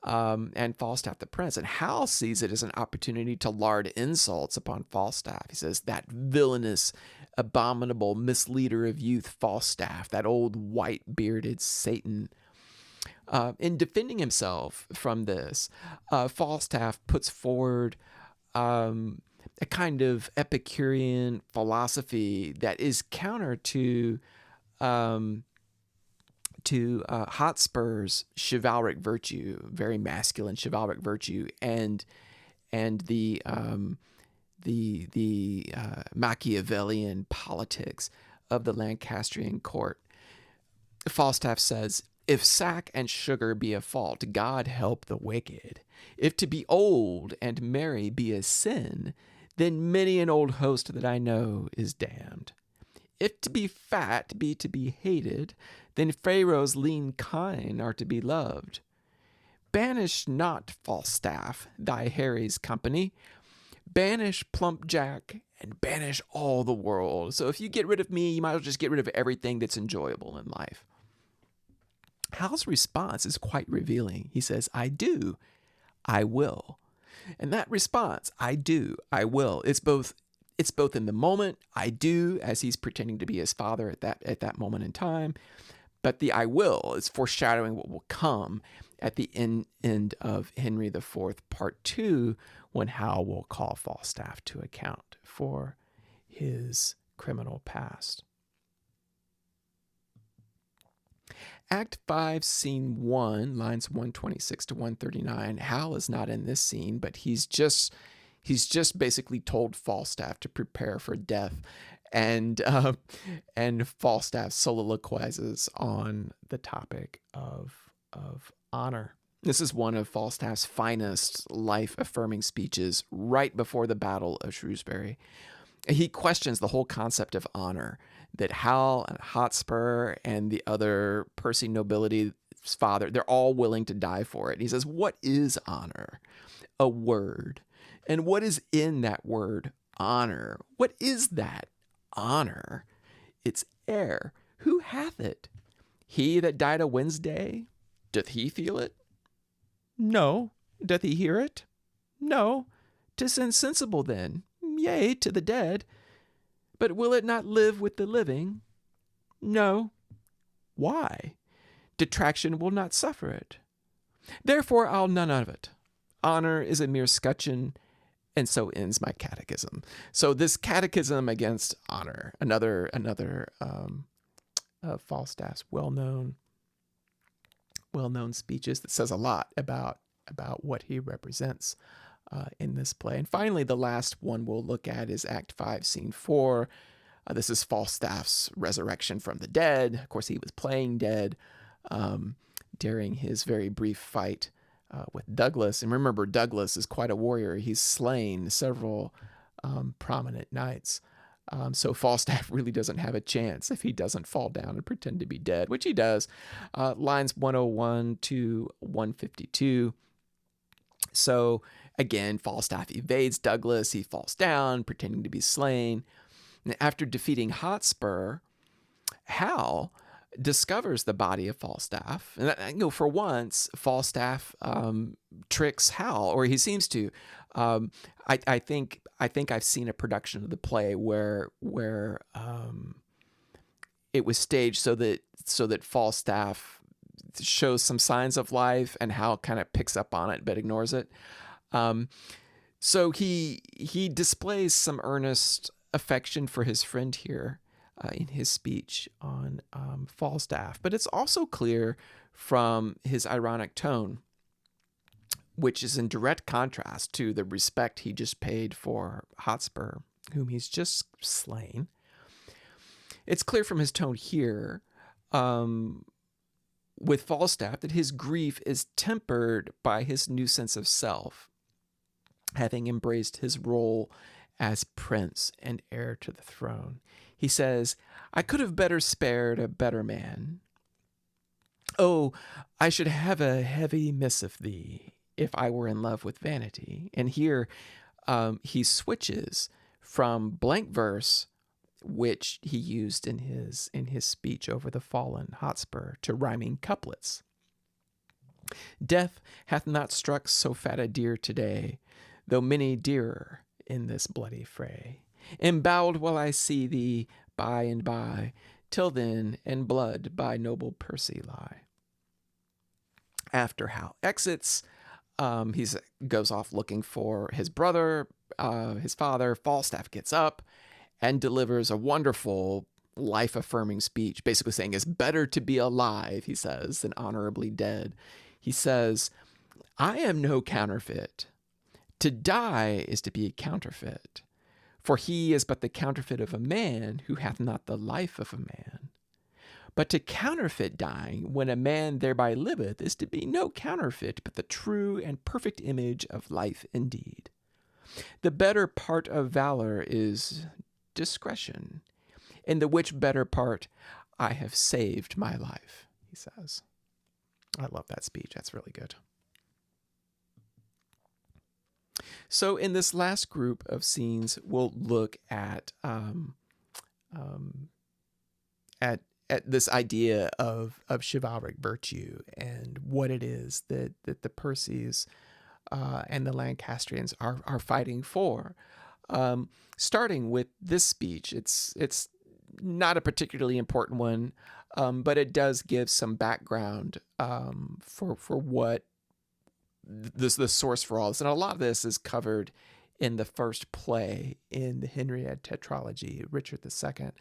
and Falstaff the prince. And Hal sees it as an opportunity to lard insults upon Falstaff. He says, that villainous, abominable misleader of youth, Falstaff, that old white-bearded Satan. In defending himself from this, Falstaff puts forward a kind of Epicurean philosophy that is counter to Hotspur's chivalric virtue, very masculine chivalric virtue, and the Machiavellian politics of the Lancastrian court. Falstaff says, if sack and sugar be a fault, God help the wicked. If to be old and merry be a sin, then many an old host that I know is damned. If to be fat be to be hated, then Pharaoh's lean kine are to be loved. Banish not, Falstaff, thy Harry's company. Banish plump Jack, and banish all the world. So if you get rid of me, you might as well just get rid of everything that's enjoyable in life. Hal's response is quite revealing. He says, I do, I will. And that response, I do, I will, it's both in the moment, I do, as he's pretending to be his father at that moment in time, but the I will is foreshadowing what will come at the end of Henry IV, Part 2, when Hal will call Falstaff to account for his criminal past. Act 5, Scene 1, lines 126 to 139. Hal is not in this scene, but he's just basically told Falstaff to prepare for death, and Falstaff soliloquizes on the topic of honor. This is one of Falstaff's finest life-affirming speeches right before the Battle of Shrewsbury. He questions the whole concept of honor, that Hal and Hotspur and the other Percy nobility's father, they're all willing to die for it. And he says, what is honor? A word. And what is in that word, honor? What is that honor? It's air. Who hath it? He that died a Wednesday? Doth he feel it? No. Doth he hear it? No. 'Tis insensible then, yea, to the dead. But will it not live with the living? No. Why? Detraction will not suffer it. Therefore, I'll none of it. Honor is a mere scutcheon, and so ends my catechism. So this catechism against honor, another Falstaff's well-known speeches that says a lot about what he represents in this play. And finally, the last one we'll look at is Act 5, Scene 4. This is Falstaff's resurrection from the dead. Of course, he was playing dead during his very brief fight with Douglas. And remember, Douglas is quite a warrior. He's slain several prominent knights. So Falstaff really doesn't have a chance if he doesn't fall down and pretend to be dead, which he does. Lines 101 to 152. So again, Falstaff evades Douglas. He falls down, pretending to be slain. And after defeating Hotspur, Hal discovers the body of Falstaff. And for once, Falstaff tricks Hal, or he seems to. I think I've seen a production of the play where it was staged so that Falstaff shows some signs of life, and Hal kind of picks up on it but ignores it. So he displays some earnest affection for his friend here in his speech on Falstaff, but it's also clear from his ironic tone, which is in direct contrast to the respect he just paid for Hotspur, whom he's just slain. It's clear from his tone here with Falstaff that his grief is tempered by his new sense of self, having embraced his role as prince and heir to the throne. He says, I could have better spared a better man. Oh, I should have a heavy miss of thee if I were in love with vanity. And here he switches from blank verse, which he used in his speech over the fallen Hotspur, to rhyming couplets. Death hath not struck so fat a deer today, though many dearer in this bloody fray. Embowelled will I see thee by and by, till then in blood by noble Percy lie. After Hal exits, he goes off looking for his brother, his father. Falstaff gets up and delivers a wonderful life-affirming speech, basically saying it's better to be alive, he says, than honorably dead. He says, I am no counterfeit. To die is to be a counterfeit. For he is but the counterfeit of a man who hath not the life of a man. But to counterfeit dying when a man thereby liveth is to be no counterfeit, but the true and perfect image of life indeed. The better part of valor is discretion, in the which better part I have saved my life, he says. I love that speech. That's really good. So in this last group of scenes, we'll look at this idea of chivalric virtue and what it is that the Percys and the Lancastrians are fighting for. Starting with this speech, it's not a particularly important one, but it does give some background for what the source for all this. And a lot of this is covered in the first play in the Henriade tetralogy, Richard II.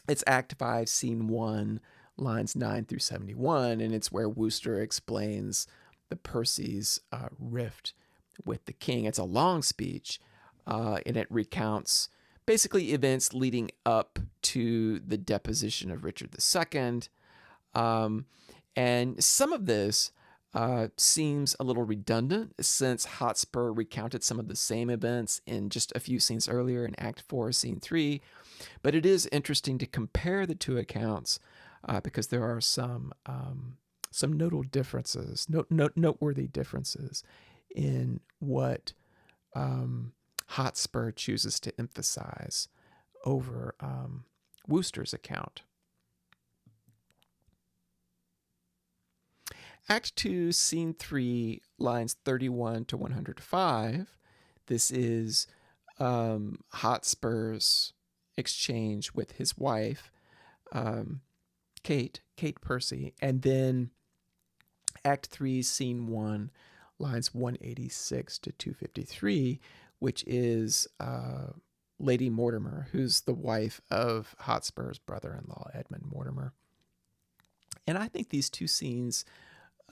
It's Act 5, Scene 1, lines 9 through 71, and it's where Wooster explains the Percys' rift with the king. It's a long speech, and it recounts basically events leading up to the deposition of Richard II. And some of this seems a little redundant, since Hotspur recounted some of the same events in just a few scenes earlier in Act 4, Scene 3. But it is interesting to compare the two accounts because there are some noteworthy differences in what Hotspur chooses to emphasize over Wooster's account. Act 2, Scene 3, lines 31 to 105. This is Hotspur's exchange with his wife, Kate Percy. And then Act 3, Scene 1, lines 186 to 253, which is Lady Mortimer, who's the wife of Hotspur's brother-in-law, Edmund Mortimer. And I think these two scenes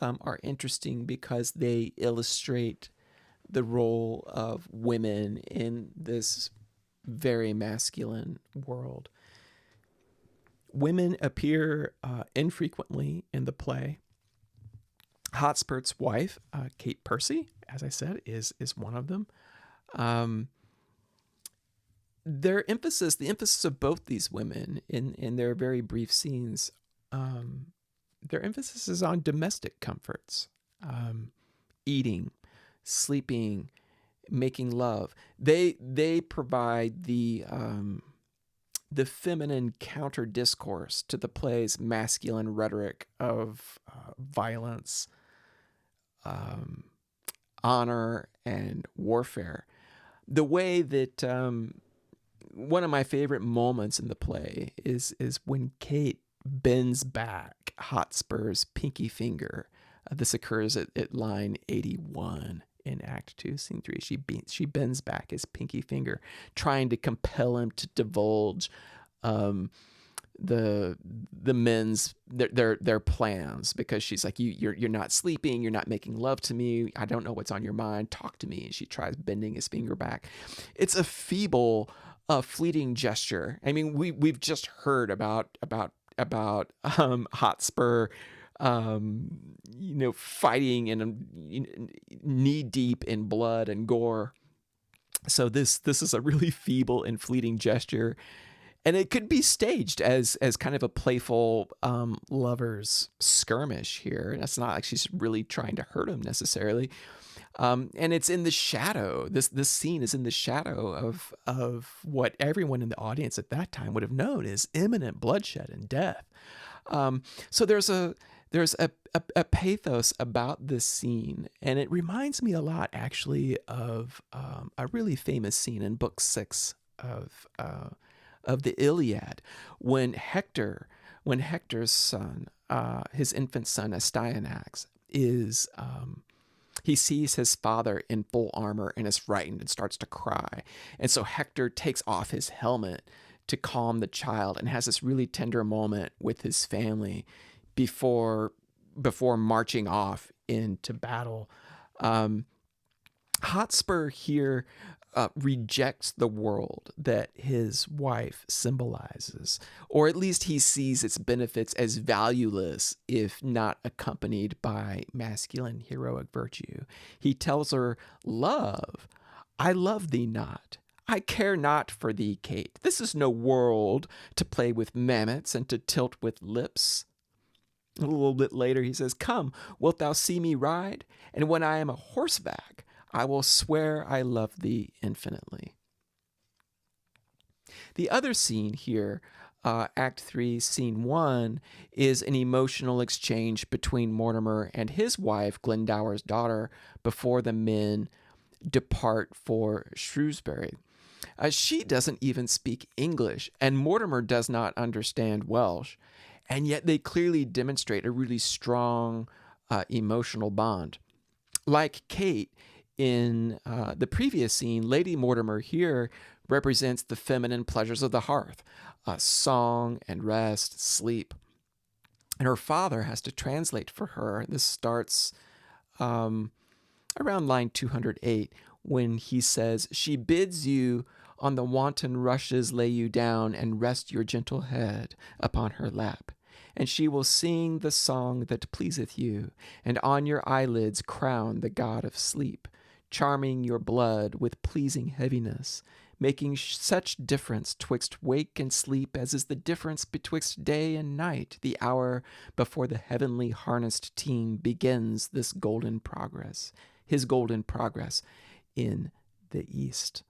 are interesting because they illustrate the role of women in this very masculine world. Women appear infrequently in the play. Hotspur's wife, Kate Percy, as I said, is one of them. The emphasis of both these women in their very brief scenes, their emphasis is on domestic comforts, eating, sleeping, making love. They provide the feminine counter discourse to the play's masculine rhetoric of violence, honor, and warfare. The way that one of my favorite moments in the play is when Kate bends back Hotspur's pinky finger. This occurs at line 81 in Act 2, Scene 3. She bends back his pinky finger, trying to compel him to divulge the men's their plans, because she's like, you're not sleeping, you're not making love to me, I don't know what's on your mind, talk to me. And she tries bending his finger back. It's a feeble, fleeting gesture. I mean, we've just heard about Hotspur, fighting and knee deep in blood and gore. So this is a really feeble and fleeting gesture, and it could be staged as kind of a playful lovers skirmish here. And it's not like she's really trying to hurt him necessarily. And it's in the shadow. This scene is in the shadow of what everyone in the audience at that time would have known as imminent bloodshed and death. So there's a pathos about this scene, and it reminds me a lot, actually, of a really famous scene in Book 6 of the Iliad, when Hector's son, his infant son Astyanax, he sees his father in full armor and is frightened and starts to cry. And so Hector takes off his helmet to calm the child and has this really tender moment with his family before marching off into battle. Hotspur here rejects the world that his wife symbolizes, or at least he sees its benefits as valueless if not accompanied by masculine heroic virtue. He tells her, "Love, I love thee not. I care not for thee, Kate. This is no world to play with mammoths and to tilt with lips." A little bit later, he says, "Come, wilt thou see me ride? And when I am a horseback, I will swear I love thee infinitely." The other scene here, Act 3, Scene 1, is an emotional exchange between Mortimer and his wife, Glendower's daughter, before the men depart for Shrewsbury. She doesn't even speak English, and Mortimer does not understand Welsh, and yet they clearly demonstrate a really strong emotional bond. Like Kate in the previous scene, Lady Mortimer here represents the feminine pleasures of the hearth, song and rest, sleep. And her father has to translate for her. This starts around line 208, when he says, "She bids you on the wanton rushes lay you down and rest your gentle head upon her lap. And she will sing the song that pleaseth you, and on your eyelids crown the god of sleep, charming your blood with pleasing heaviness, making such difference twixt wake and sleep as is the difference betwixt day and night, the hour before the heavenly harnessed team begins this golden progress, his golden progress in the east."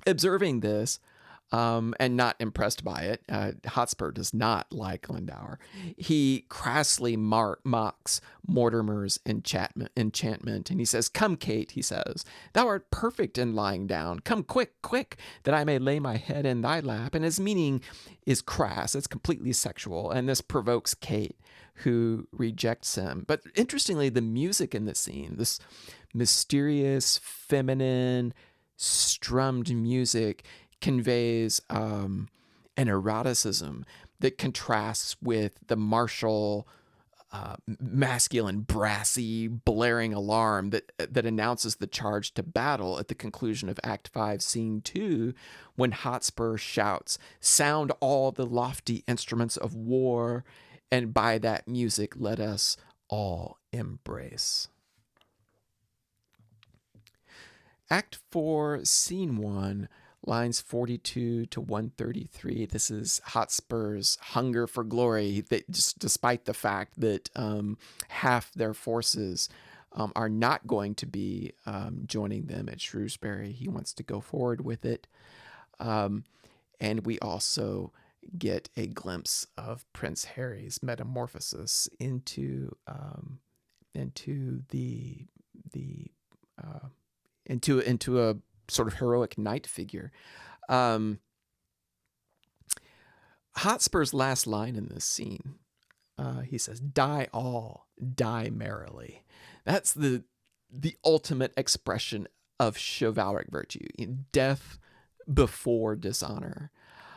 Observing this, and not impressed by it. Hotspur does not like Glendower. He crassly mocks Mortimer's enchantment, and he says, "Come, Kate," he says, "thou art perfect in lying down. Come quick, quick, that I may lay my head in thy lap." And his meaning is crass. It's completely sexual, and this provokes Kate, who rejects him. But interestingly, the music in this scene, this mysterious, feminine, strummed music, conveys an eroticism that contrasts with the martial, masculine, brassy, blaring alarm that announces the charge to battle at the conclusion of Act 5, Scene 2, when Hotspur shouts, "Sound all the lofty instruments of war, and by that music let us all embrace." Act 4, Scene 1, lines 42 to 133. This is Hotspur's hunger for glory, that just despite the fact that half their forces are not going to be joining them at Shrewsbury. He wants to go forward with it. And we also get a glimpse of Prince Harry's metamorphosis into a sort of heroic knight figure. Hotspur's last line in this scene, he says, "Die all, die merrily." That's the ultimate expression of chivalric virtue, death before dishonor.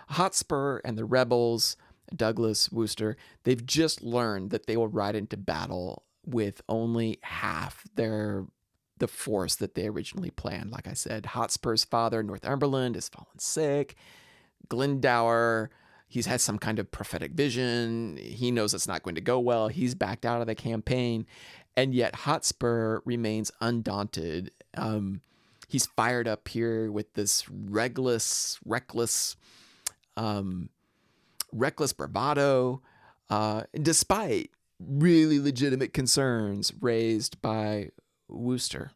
Hotspur and the rebels, Douglas, Wooster, they've just learned that they will ride into battle with only half the force that they originally planned. Like I said, Hotspur's father, Northumberland, has fallen sick. Glendower, he's had some kind of prophetic vision. He knows it's not going to go well. He's backed out of the campaign. And yet Hotspur remains undaunted. He's fired up here with this reckless bravado, despite really legitimate concerns raised by Wooster.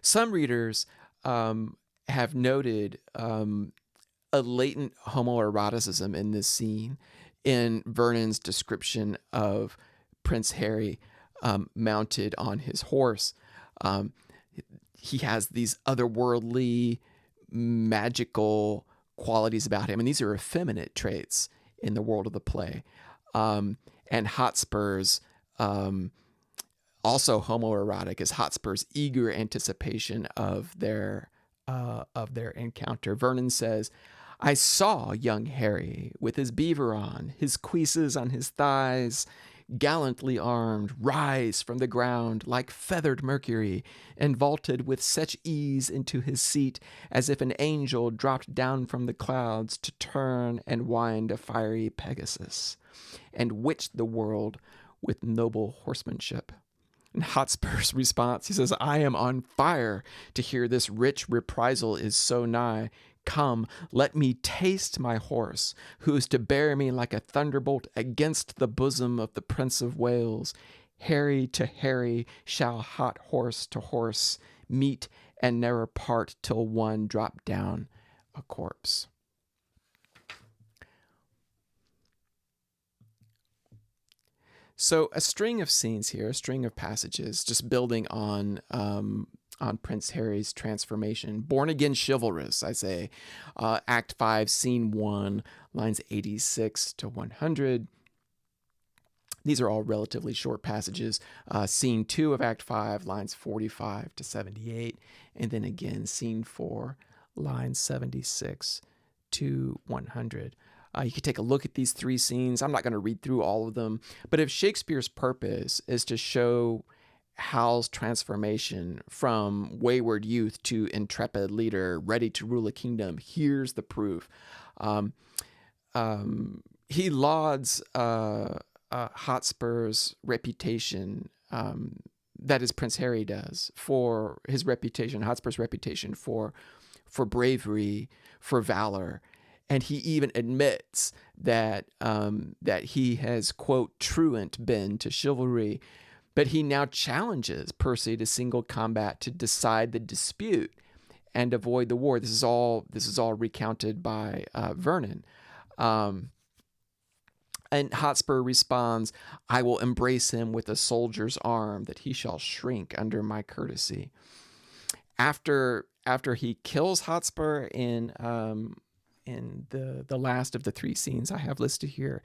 Some readers have noted a latent homoeroticism in this scene in Vernon's description of Prince Harry mounted on his horse. He has these otherworldly, magical qualities about him, and these are effeminate traits in the world of the play. And Hotspur's also homoerotic is Hotspur's eager anticipation of their encounter. Vernon says, "I saw young Harry with his beaver on, his cuisses on his thighs, gallantly armed, rise from the ground like feathered Mercury, and vaulted with such ease into his seat as if an angel dropped down from the clouds to turn and wind a fiery Pegasus, and witched the world with noble horsemanship." And Hotspur's response, he says, "I am on fire to hear this rich reprisal is so nigh. Come, let me taste my horse, who is to bear me like a thunderbolt against the bosom of the Prince of Wales. Harry to Harry shall hot horse to horse meet, and ne'er part till one drop down a corpse." So a string of scenes here, a string of passages, just building on Prince Harry's transformation. Born again chivalrous, I say. Act 5, Scene 1, lines 86 to 100. These are all relatively short passages. Scene 2 of Act 5, lines 45 to 78. And then again, Scene 4, lines 76 to 100. You can take a look at these three scenes. I'm not going to read through all of them, but if Shakespeare's purpose is to show Hal's transformation from wayward youth to intrepid leader ready to rule a kingdom, here's the proof. He lauds Hotspur's reputation, that is, Prince Harry does, for his reputation, Hotspur's reputation for bravery, for valor. And he even admits that he has, quote, truant been to chivalry, but he now challenges Percy to single combat to decide the dispute. and avoid the war. This is all recounted by Vernon. And Hotspur responds, "I will embrace him with a soldier's arm, that he shall shrink under my courtesy." After he kills Hotspur in the last of the 3 scenes I have listed here,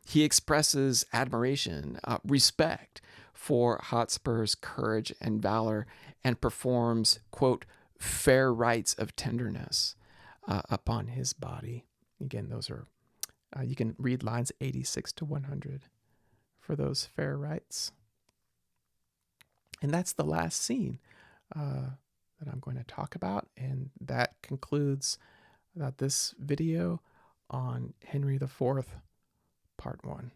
he expresses admiration, respect for Hotspur's courage and valor, and performs, quote, "fair rites of tenderness" upon his body. Again, those are, you can read lines 86 to 100 for those fair rites. And that's the last scene that I'm going to talk about. And that concludes this video on Henry IV, Part 1.